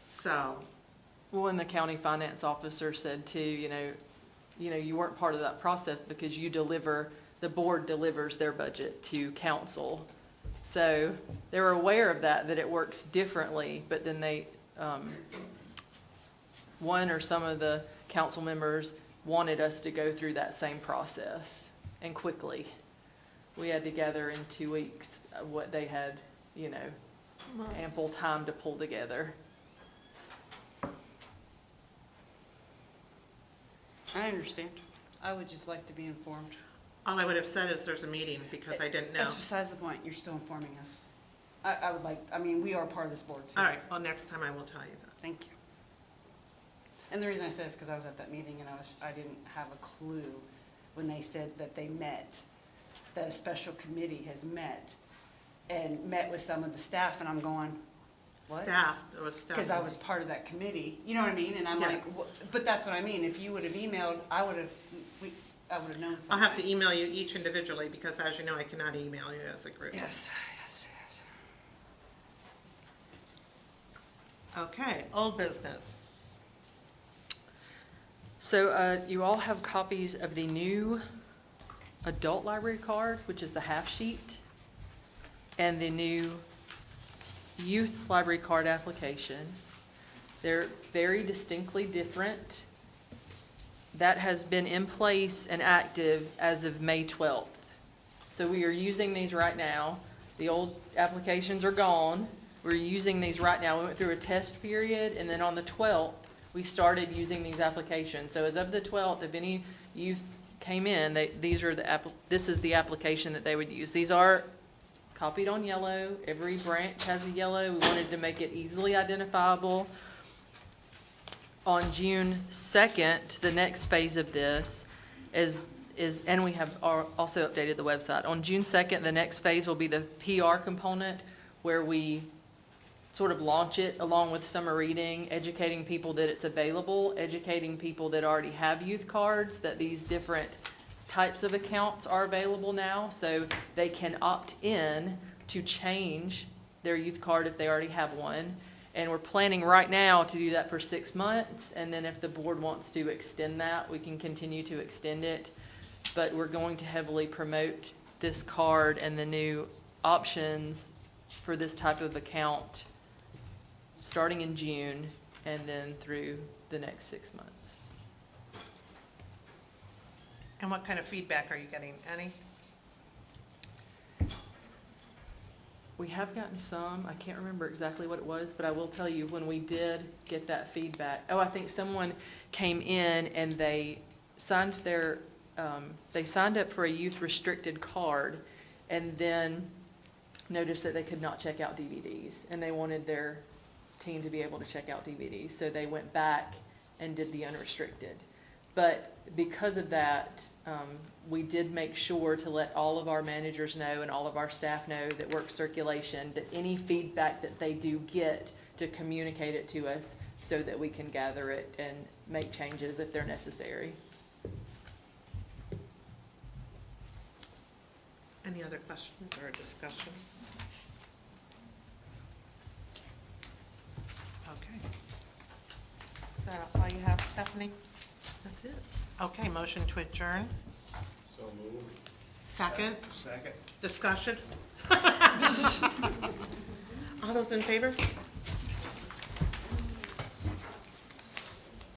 So. Well, and the county finance officer said too, you know, you weren't part of that process because the board delivers their budget to council. So they were aware of that it works differently, but then they, one or some of the council members wanted us to go through that same process, and quickly. We had to gather in 2 weeks what they had, you know, ample time to pull together. I understand. I would just like to be informed. All I would have said is there's a meeting, because I didn't know. That's besides the point. You're still informing us. I would like, I mean, we are part of this board too. All right, well, next time I will tell you that. Thank you. And the reason I said is because I was at that meeting and I didn't have a clue when they said that they met, that a special committee has met and met with some of the staff, and I'm going, what? Staff, there was staff. Because I was part of that committee, you know what I mean? And I'm like, Yes. but that's what I mean. If you would have emailed, I would have known something. I'll have to email you each individually, because as you know, I cannot email you as a group. Yes. Okay, old business. So you all have copies of the new adult library card, which is the half sheet, and the new youth library card application. They're very distinctly different. That has been in place and active as of May 12th. So we are using these right now. The old applications are gone. We're using these right now. We went through a test period, and then on the 12th, we started using these applications. So as of the 12th, if any youth came in, this is the application that they would use. These are copied on yellow. Every branch has a yellow. We wanted to make it easily identifiable. On June 2nd, the next phase of this is, and we have also updated the website. On June 2nd, the next phase will be the PR component, where we sort of launch it along with summer reading, educating people that it's available, educating people that already have youth cards that these different types of accounts are available now, so they can opt in to change their youth card if they already have one. And we're planning right now to do that for 6 months, and then if the board wants to extend that, we can continue to extend it. But we're going to heavily promote this card and the new options for this type of account starting in June and then through the next 6 months. And what kind of feedback are you getting? Any? We have gotten some. I can't remember exactly what it was, but I will tell you when we did get that feedback. Oh, I think someone came in and they signed their, they signed up for a youth restricted card and then noticed that they could not check out DVDs, and they wanted their teen to be able to check out DVDs. So they went back and did the unrestricted. But because of that, we did make sure to let all of our managers know and all of our staff know that work circulation, that any feedback that they do get, to communicate it to us so that we can gather it and make changes if they're necessary. Any other questions or discussion? Okay. Is that all you have, Stephanie? That's it. Okay, motion to adjourn. So moved. Second. Second. Discussion? All those in favor?